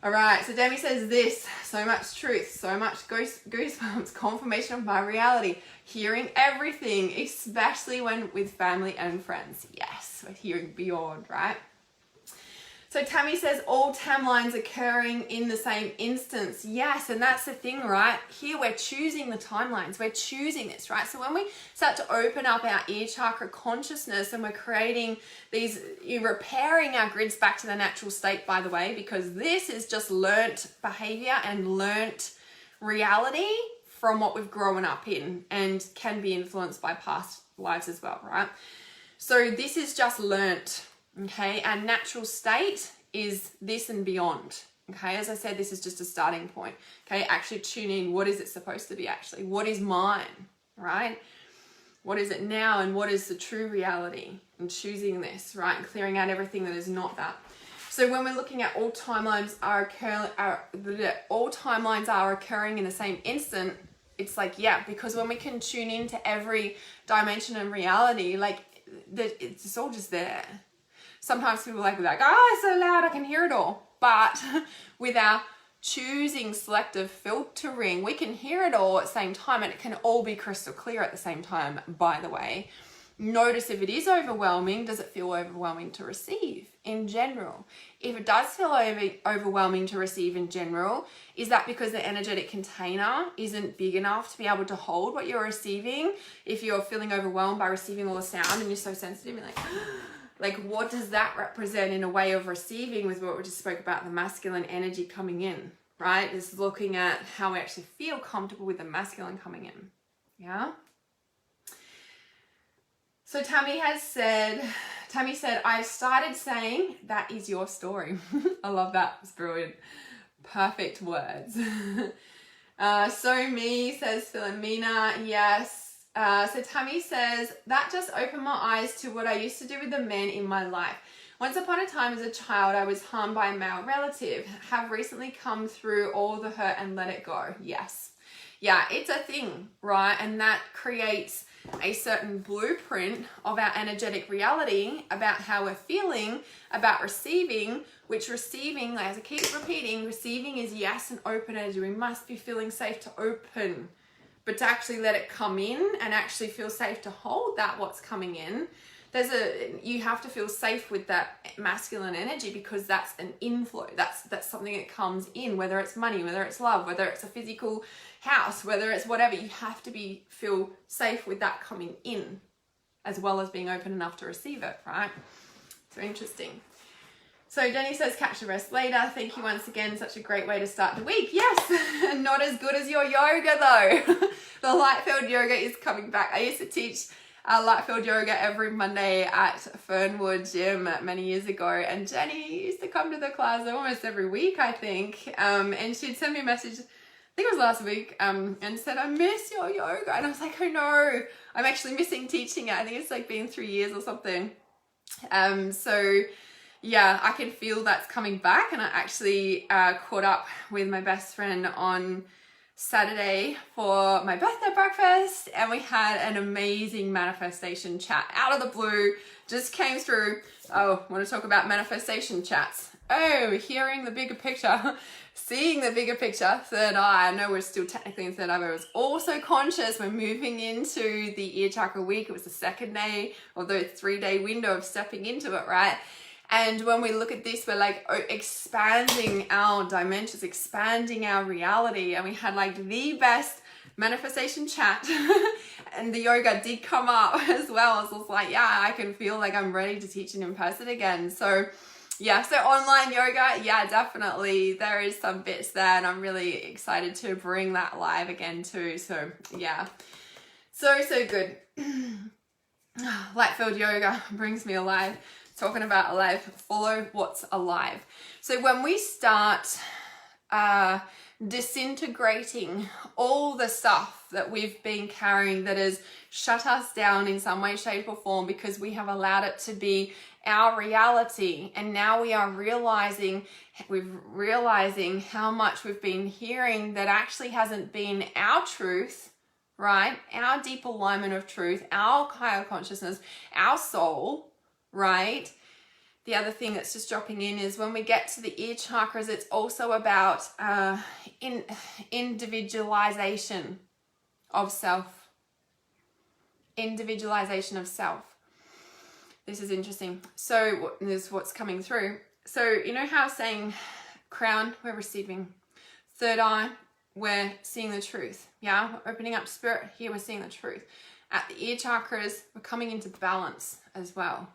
All right, so Demi says this, so much truth, so much goosebumps, confirmation of my reality, hearing everything, especially when with family and friends. Yes, we're hearing beyond, right? So Tammy says all timelines occurring in the same instance. Yes, and that's the thing, right? Here we're choosing the timelines. We're choosing this, right? So when we start to open up our ear chakra consciousness, and we're creating these, you're repairing our grids back to the natural state, by the way, because this is just learnt behavior and learnt reality from what we've grown up in, and can be influenced by past lives as well, right? So this is just learnt. Okay, our natural state is this and beyond. Okay, as I said, this is just a starting point. Okay, actually tune in. What is it supposed to be actually? What is mine, right? What is it now, and what is the true reality? And choosing this, right? And clearing out everything that is not that. So when we're looking at all timelines are occurring in the same instant, it's like, yeah, because when we can tune into every dimension and reality, like it's all just there. Sometimes people are like, oh, it's so loud, I can hear it all. But with our choosing selective filtering, we can hear it all at the same time, and it can all be crystal clear at the same time, by the way. Notice if it is overwhelming, does it feel overwhelming to receive in general? If it does feel overwhelming to receive in general, is that because the energetic container isn't big enough to be able to hold what you're receiving? If you're feeling overwhelmed by receiving all the sound and you're so sensitive, you're like, what does that represent in a way of receiving with what we just spoke about, the masculine energy coming in, right? Is looking at how we actually feel comfortable with the masculine coming in. Yeah? So Tammy said, I've started saying that is your story. I love that. It's brilliant. Perfect words. So me, says Philomena. Yes. So Tammy says, that just opened my eyes to what I used to do with the men in my life. Once upon a time as a child, I was harmed by a male relative. Have recently come through all the hurt and let it go. Yes. Yeah, it's a thing, right? And that creates a certain blueprint of our energetic reality about how we're feeling about receiving, which receiving, as I keep repeating, receiving is yes and open energy. We must be feeling safe to open. But to actually let it come in and actually feel safe to hold that what's coming in, you have to feel safe with that masculine energy, because that's an inflow. That's something that comes in, whether it's money, whether it's love, whether it's a physical house, whether it's whatever. You have to feel safe with that coming in, as well as being open enough to receive it, right? So interesting. So Jenny says, catch the rest later. Thank you once again. Such a great way to start the week. Yes, not as good as your yoga though. The light field yoga is coming back. I used to teach light field yoga every Monday at Fernwood Gym many years ago. And Jenny used to come to the class almost every week, I think. And she'd send me a message, I think it was last week, and said, I miss your yoga. And I was like, oh no, I'm actually missing teaching it. I think it's like been 3 years or something. So yeah, I can feel that's coming back. And I actually caught up with my best friend on Saturday for my birthday breakfast, and we had an amazing manifestation chat out of the blue. Just came through. Oh, want to talk about manifestation chats? Oh, hearing the bigger picture, seeing the bigger picture, third eye. I know we're still technically in third eye, but I was also conscious. We're moving into the ear chakra week. It was the second day of the 3-day window of stepping into it, right? And when we look at this, we're like expanding our dimensions, expanding our reality. And we had like the best manifestation chat. And the yoga did come up as well. So I was like, yeah, I can feel like I'm ready to teach it in person again. So yeah, so online yoga, yeah, definitely. There is some bits there, and I'm really excited to bring that live again too. So yeah, so good. Light field yoga brings me alive. Talking about alive, follow what's alive. So when we start disintegrating all the stuff that we've been carrying that has shut us down in some way, shape or form, because we have allowed it to be our reality, and now we are realizing how much we've been hearing that actually hasn't been our truth, right? Our deep alignment of truth, our higher consciousness, our soul, right? The other thing that's just dropping in is when we get to the ear chakras, it's also about individualization of self. Individualization of self. This is interesting. So this is what's coming through. So you know how saying crown, we're receiving. Third eye, we're seeing the truth. Yeah, we're opening up spirit. Here we're seeing the truth. At the ear chakras, we're coming into balance as well.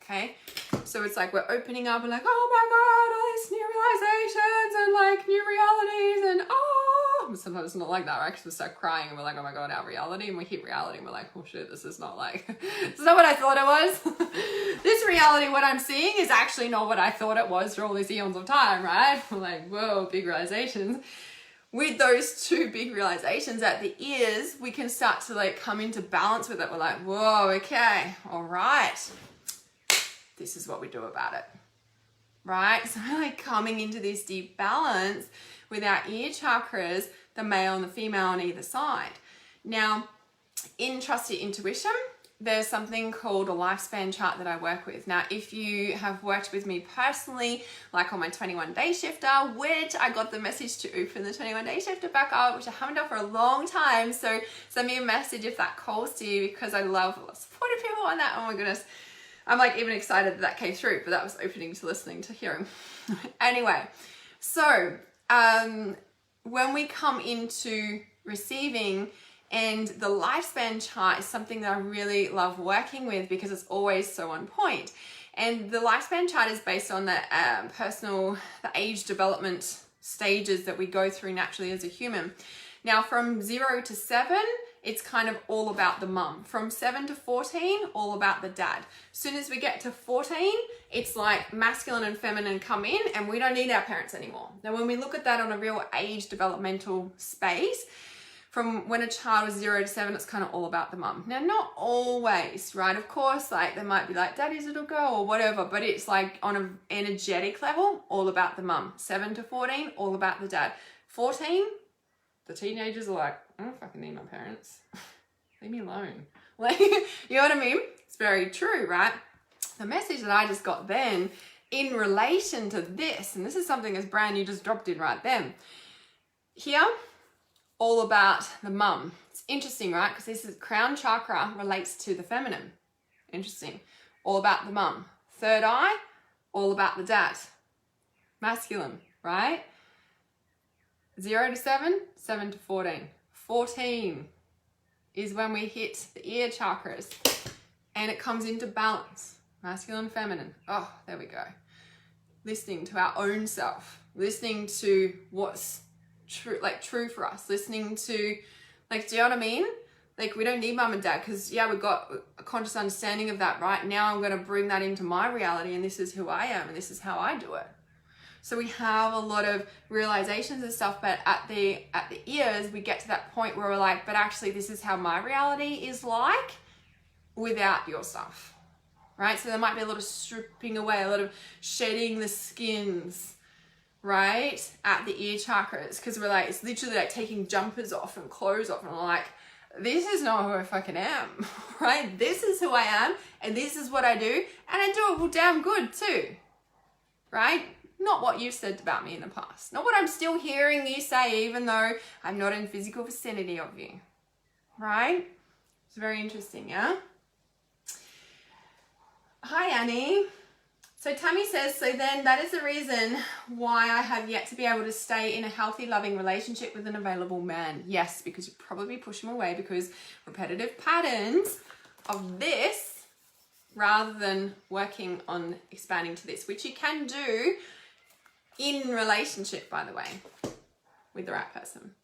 Okay, so it's like we're opening up and like, oh my God, all these new realizations and like new realities and oh, sometimes it's not like that, right? Because we start crying and we're like, oh my God, our reality, and we hit reality and we're like, oh shit, this is not like, this is not what I thought it was. This reality, what I'm seeing is actually not what I thought it was for all these eons of time, right? We're like, whoa, big realizations. With those two big realizations at the ears, we can start to like come into balance with it. We're like, whoa, okay, all right. This is what we do about it, right? So we're like coming into this deep balance with our ear chakras, the male and the female on either side. Now, in Trust Your Intuition, there's something called a lifespan chart that I work with. Now, if you have worked with me personally, like on my 21-day shifter, which I got the message to open the 21-day shifter back up, which I haven't done for a long time. So send me a message if that calls to you, because I love supporting people on that. Oh my goodness. I'm like even excited that came through, but that was opening to listening to hearing. Anyway, so when we come into receiving, and the lifespan chart is something that I really love working with because it's always so on point. And the lifespan chart is based on the the age development stages that we go through naturally as a human. Now from 0 to 7, it's kind of all about the mum. From 7 to 14, all about the dad. As soon as we get to 14, it's like masculine and feminine come in and we don't need our parents anymore. Now, when we look at that on a real age developmental space, from when a child was 0 to 7, it's kind of all about the mum. Now, not always, right? Of course, like there might be like daddy's little girl or whatever, but it's like on an energetic level, all about the mum. 7 to 14, all about the dad. 14, the teenagers are like, I don't fucking need my parents. Leave me alone. Like, you know what I mean? It's very true, right? The message that I just got then in relation to this, and this is something that's brand new, just dropped in right then. Here, all about the mum. It's interesting, right? Because this is crown chakra relates to the feminine. Interesting. All about the mum. Third eye, all about the dad. Masculine, right? 0 to 7, 7 to 14. 14 is when we hit the ear chakras and it comes into balance. Masculine, feminine. Oh, there we go. Listening to our own self. Listening to what's true for us. Listening to, like, do you know what I mean? Like, we don't need mum and dad because, yeah, we've got a conscious understanding of that, right? Now I'm going to bring that into my reality and this is who I am and this is how I do it. So we have a lot of realizations and stuff, but at the ears, we get to that point where we're like, but actually this is how my reality is like without your stuff, right? So there might be a lot of stripping away, a lot of shedding the skins, right, at the ear chakras, because we're like, it's literally like taking jumpers off and clothes off, and we're like, this is not who I fucking am, right? This is who I am, and this is what I do, and I do it well damn good too, right? Not what you've said about me in the past, not what I'm still hearing you say, even though I'm not in physical vicinity of you, right? It's very interesting, yeah? Hi, Annie. So Tammy says, so then that is the reason why I have yet to be able to stay in a healthy, loving relationship with an available man. Yes, because you probably push him away because repetitive patterns of this rather than working on expanding to this, which you can do in relationship, by the way, with the right person.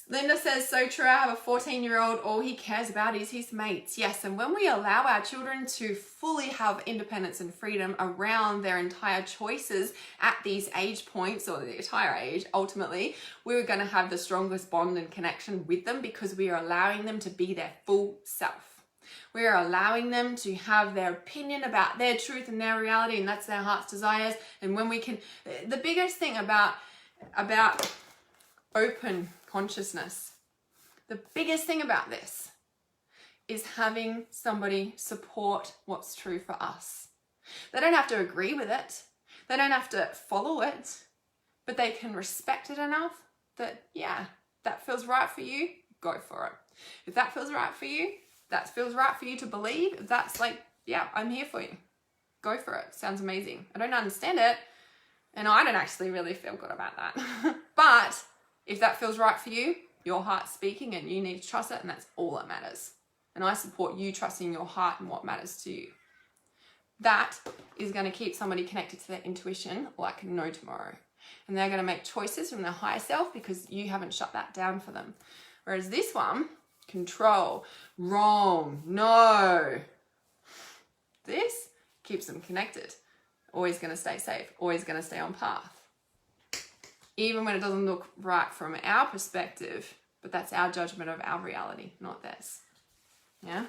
Linda says, so true, I have a 14-year-old, all he cares about is his mates. Yes, and when we allow our children to fully have independence and freedom around their entire choices at these age points, or the entire age, ultimately, we're going to have the strongest bond and connection with them because we are allowing them to be their full self. We are allowing them to have their opinion about their truth and their reality, and that's their heart's desires. And when we can, the biggest thing about open consciousness, the biggest thing about this is having somebody support what's true for us. They don't have to agree with it. They don't have to follow it, but they can respect it enough that, yeah, that feels right for you, go for it. If that feels right for you, that feels right for you to believe. If that's like, yeah, I'm here for you, go for it. Sounds amazing. I don't understand it, and I don't actually really feel good about that. But if that feels right for you, your heart's speaking and you need to trust it, and that's all that matters. And I support you trusting your heart and what matters to you. That is going to keep somebody connected to their intuition like no tomorrow. And they're going to make choices from their higher self because you haven't shut that down for them. Whereas this one, control, wrong, no. This keeps them connected. Always going to stay safe, always going to stay on path. Even when it doesn't look right from our perspective, but that's our judgment of our reality, not theirs. Yeah?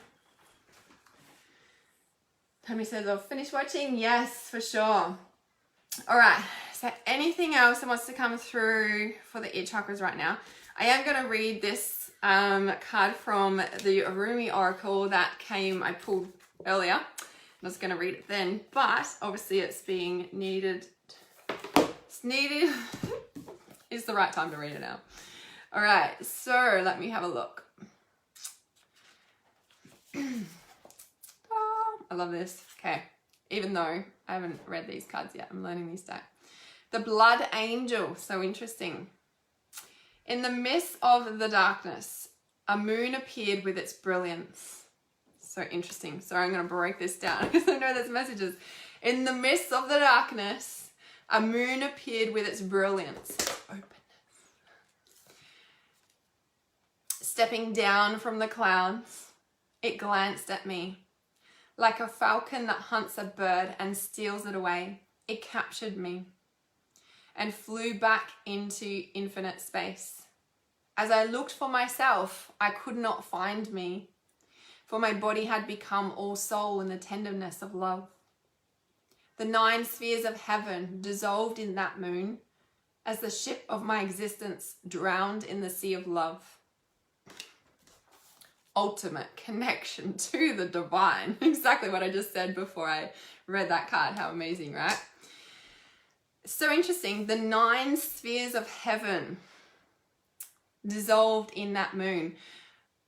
Tammy says, I'll finish watching. Yes, for sure. All right. So anything else that wants to come through for the ear chakras right now? I am going to read this card from the Roomy Oracle that I pulled earlier. I was going to read it then, but obviously it's being needed. It's needed. It's the right time to read it now. All right, so let me have a look. Oh, I love this. Okay, even though I haven't read these cards yet, I'm learning these today. The Blood Angel, so interesting. In the midst of the darkness, a moon appeared with its brilliance. So interesting. Sorry, I'm going to break this down because I know there's messages. In the midst of the darkness, a moon appeared with its brilliance. Openness. Stepping down from the clouds, it glanced at me. Like a falcon that hunts a bird and steals it away, it captured me and flew back into infinite space. As I looked for myself, I could not find me, for my body had become all soul in the tenderness of love. The 9 spheres of heaven dissolved in that moon as the ship of my existence drowned in the sea of love. Ultimate connection to the divine. Exactly what I just said before I read that card. How amazing, right? So interesting. The 9 spheres of heaven dissolved in that moon.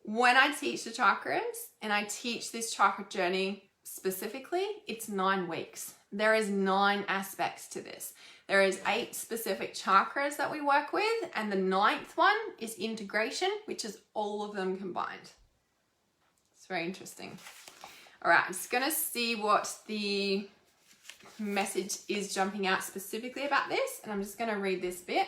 When I teach the chakras and I teach this chakra journey specifically, it's 9 weeks. There is 9 aspects to this. There is 8 specific chakras that we work with, and the 9th one is integration, which is all of them combined. It's very interesting. All right, I'm just gonna see what the message is jumping out specifically about this, and I'm just gonna read this bit.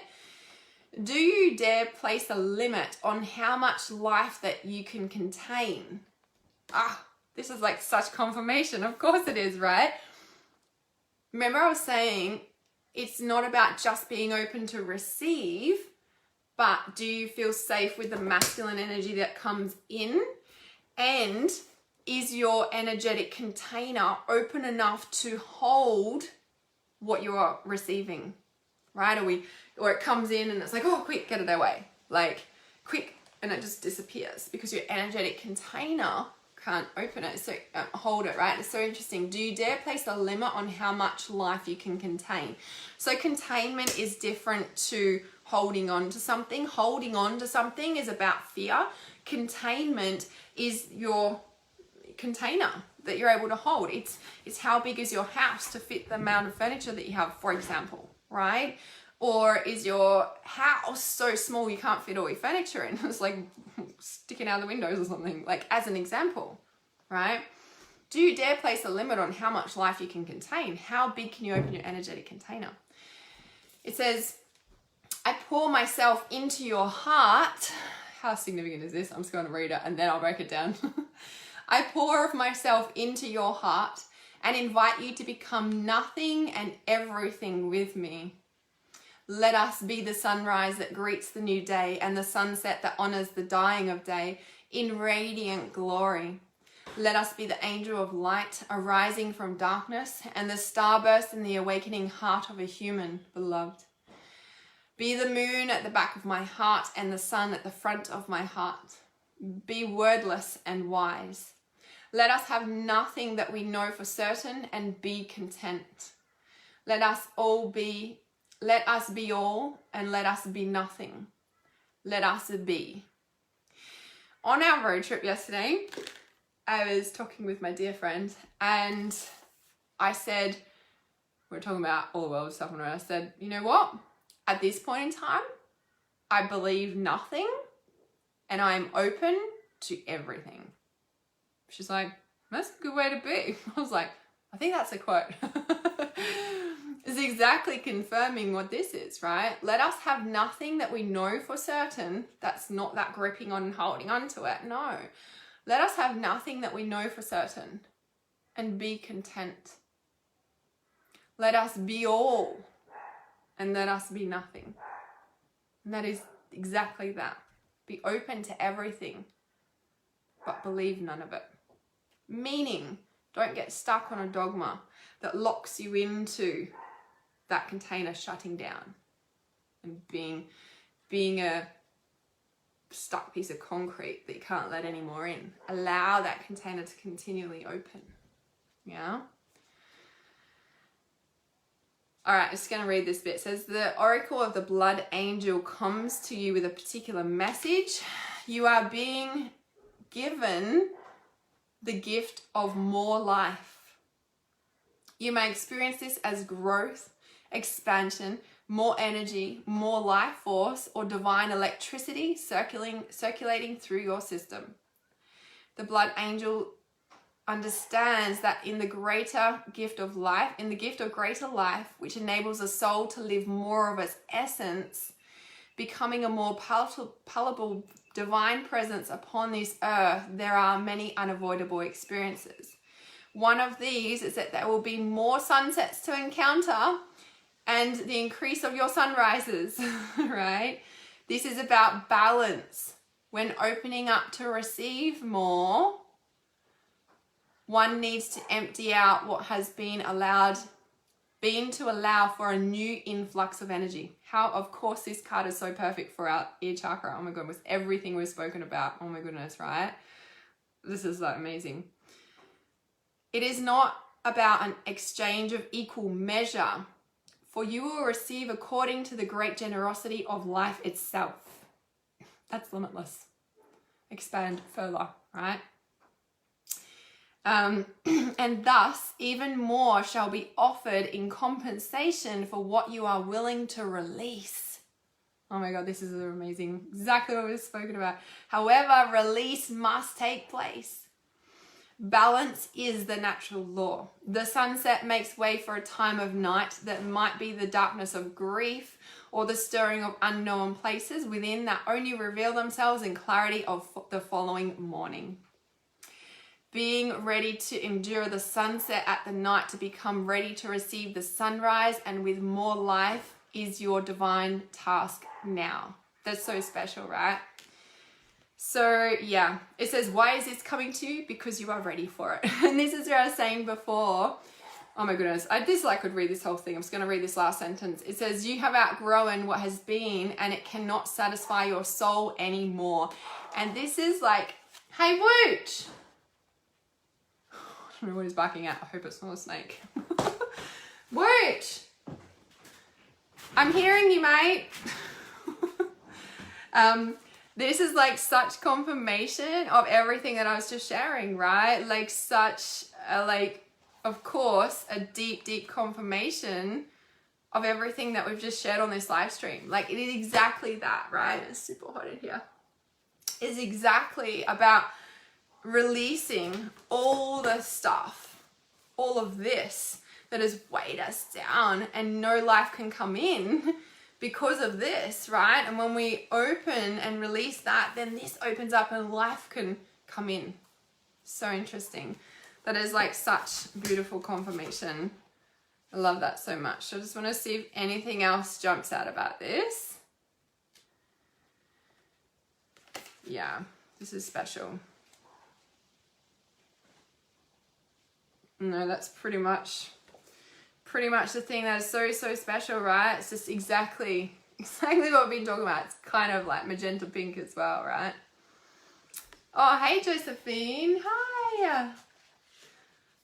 Do you dare place a limit on how much life that you can contain? This is like such confirmation. Of course it is, right? Remember I was saying it's not about just being open to receive, but do you feel safe with the masculine energy that comes in? And is your energetic container open enough to hold what you're receiving? right? Or it comes in and it's like, oh, quick, get it away. Like, quick, and it just disappears because your energetic container can't open it, so hold it, right? It's so interesting. Do you dare place a limit on how much life you can contain? So containment is different to holding on to something. Holding on to something is about fear. Containment is your container that you're able to hold. It's how big is your house to fit the amount of furniture that you have, for example, right? Or is your house so small you can't fit all your furniture in? It's like sticking out the windows or something, like as an example, right? Do you dare place a limit on how much life you can contain? How big can you open your energetic container? It says, I pour myself into your heart. How significant is this? I'm just going to read it and then I'll break it down. I pour myself into your heart and invite you to become nothing and everything with me. Let us be the sunrise that greets the new day and the sunset that honors the dying of day in radiant glory. Let us be the angel of light arising from darkness and the starburst in the awakening heart of a human beloved. Be the moon at the back of my heart and the sun at the front of my heart. Be wordless and wise. Let us have nothing that we know for certain and be content. Let us be all and let us be nothing. Let us be. On our road trip yesterday, I was talking with my dear friend and I said, we're talking about all the world stuff, and I said, you know what? At this point in time, I believe nothing and I'm open to everything. She's like, that's a good way to be. I was like, I think that's a quote. It's exactly confirming what this is, right? Let us have nothing that we know for certain. That's not that gripping on and holding on to it. No. Let us have nothing that we know for certain and be content. Let us be all and let us be nothing. And that is exactly that. Be open to everything, but believe none of it. Meaning, don't get stuck on a dogma that locks you into that container shutting down and being a stuck piece of concrete that you can't let any more in. Allow that container to continually open. Yeah? All right, just going to read this bit. It says, the oracle of the blood angel comes to you with a particular message. You are being given the gift of more life. You may experience this as growth, expansion, more energy, more life force, or divine electricity circulating through your system. The blood angel understands that in the greater gift of life, in the gift of greater life, which enables a soul to live more of its essence, becoming a more palatable divine presence upon this earth, there are many unavoidable experiences. One of these is that there will be more sunsets to encounter and the increase of your sunrises, right? This is about balance. When opening up to receive more, one needs to empty out what has been to allow for a new influx of energy. How, of course, this card is so perfect for our ear chakra. Oh my God, with everything we've spoken about. Oh my goodness, right? This is like amazing. It is not about an exchange of equal measure, for you will receive according to the great generosity of life itself. That's limitless. Expand further, right? And thus, even more shall be offered in compensation for what you are willing to release. Oh my God, this is amazing. Exactly what we've spoken about. However, release must take place. Balance is the natural law. The sunset makes way for a time of night that might be the darkness of grief or the stirring of unknown places within that only reveal themselves in clarity of the following morning. Being ready to endure the sunset at the night to become ready to receive the sunrise and with more life is your divine task now. That's so special, right? So yeah, it says, why is this coming to you? Because you are ready for it. And this is what I was saying before. Oh my goodness, I could read this whole thing. I'm just going to read this last sentence. It says, you have outgrown what has been and it cannot satisfy your soul anymore. And this is like, hey, Wooch. I don't know what he's barking at. I hope it's not a snake. Wooch. I'm hearing you, mate. This is like such confirmation of everything that I was just sharing, right? Like such a, of course, a deep, deep confirmation of everything that we've just shared on this live stream. Like it is exactly that, right? It's super hot in here. It's exactly about releasing all the stuff, all of this that has weighed us down, and no life can come in because of this, right? And when we open and release that, then this opens up and life can come in. So interesting. That is like such beautiful confirmation. I love that so much. So I just want to see if anything else jumps out about this. Yeah, this is special. No, that's pretty much the thing that is so, so special, right? It's just exactly what we've been talking about. It's kind of like magenta pink as well, right? Oh, hey, Josephine. Hi.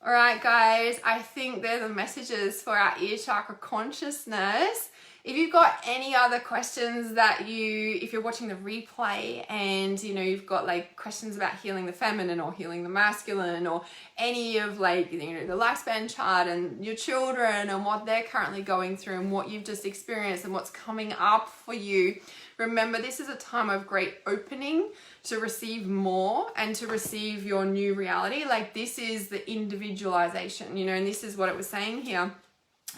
All right, guys, I think they're the messages for our ear chakra consciousness. If you've got any other questions that if you're watching the replay and, you've got like questions about healing the feminine or healing the masculine or any of the lifespan chart and your children and what they're currently going through and what you've just experienced and what's coming up for you, remember this is a time of great opening to receive more and to receive your new reality. Like this is the individualization, and this is what it was saying here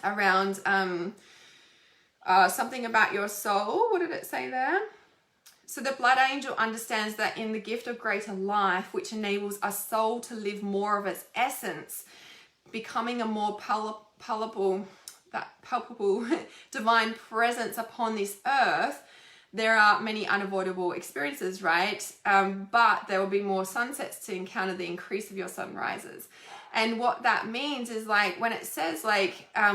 around, something about your soul. What did it say there? So the blood angel understands that in the gift of greater life, which enables a soul to live more of its essence, becoming a more palpable divine presence upon this earth, there are many unavoidable experiences, right? But there will be more sunsets to encounter the increase of your sunrises. And what that means is when it says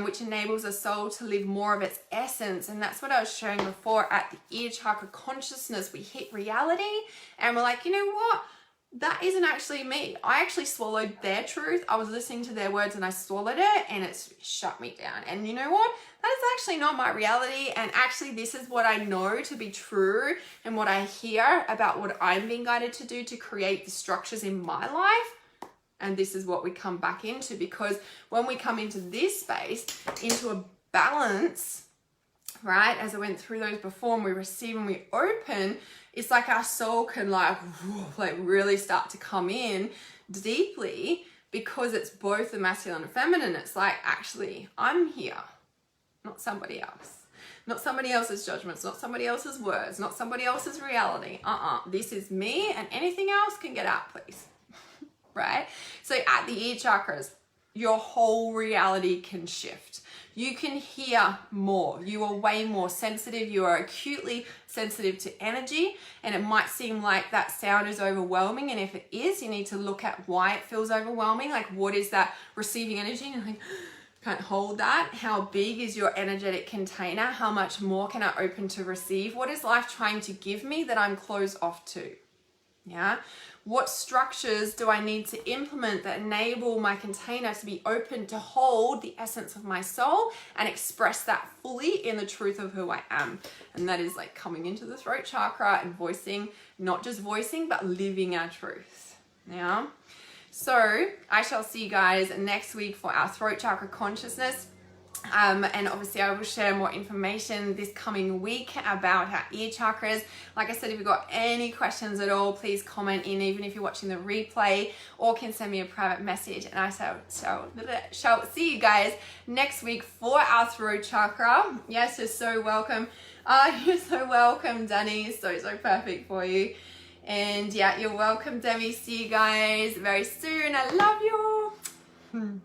which enables a soul to live more of its essence. And that's what I was showing before at the ear chakra consciousness. We hit reality and we're like, you know what? That isn't actually me. I actually swallowed their truth. I was listening to their words and I swallowed it and it's shut me down. And you know what? That is actually not my reality. And actually this is what I know to be true and what I hear about what I'm being guided to do to create the structures in my life. And this is what we come back into, because when we come into this space, into a balance, right? As I went through those before and we receive and we open, it's like our soul can really start to come in deeply because it's both the masculine and feminine. It's like, actually, I'm here, not somebody else. Not somebody else's judgments, not somebody else's words, not somebody else's reality. This is me and anything else can get out, please. Right? So at the ear chakras, your whole reality can shift. You can hear more. You are way more sensitive. You are acutely sensitive to energy, and it might seem like that sound is overwhelming. And if it is, you need to look at why it feels overwhelming. Like, what is that receiving energy? And can't hold that. How big is your energetic container? How much more can I open to receive? What is life trying to give me that I'm closed off to? Yeah. What structures do I need to implement that enable my container to be open to hold the essence of my soul and express that fully in the truth of who I am? And that is coming into the throat chakra and voicing, not just voicing, but living our truth. Yeah. So I shall see you guys next week for our throat chakra consciousness. And obviously I will share more information this coming week about our ear chakras. Like I said, if you've got any questions at all, please comment in, even if you're watching the replay, or can send me a private message, and I shall see you guys next week for our throat chakra. Yes, you're so welcome. You're so welcome, Danny. So perfect for you. And yeah, you're welcome, Demi. See you guys very soon. I love you.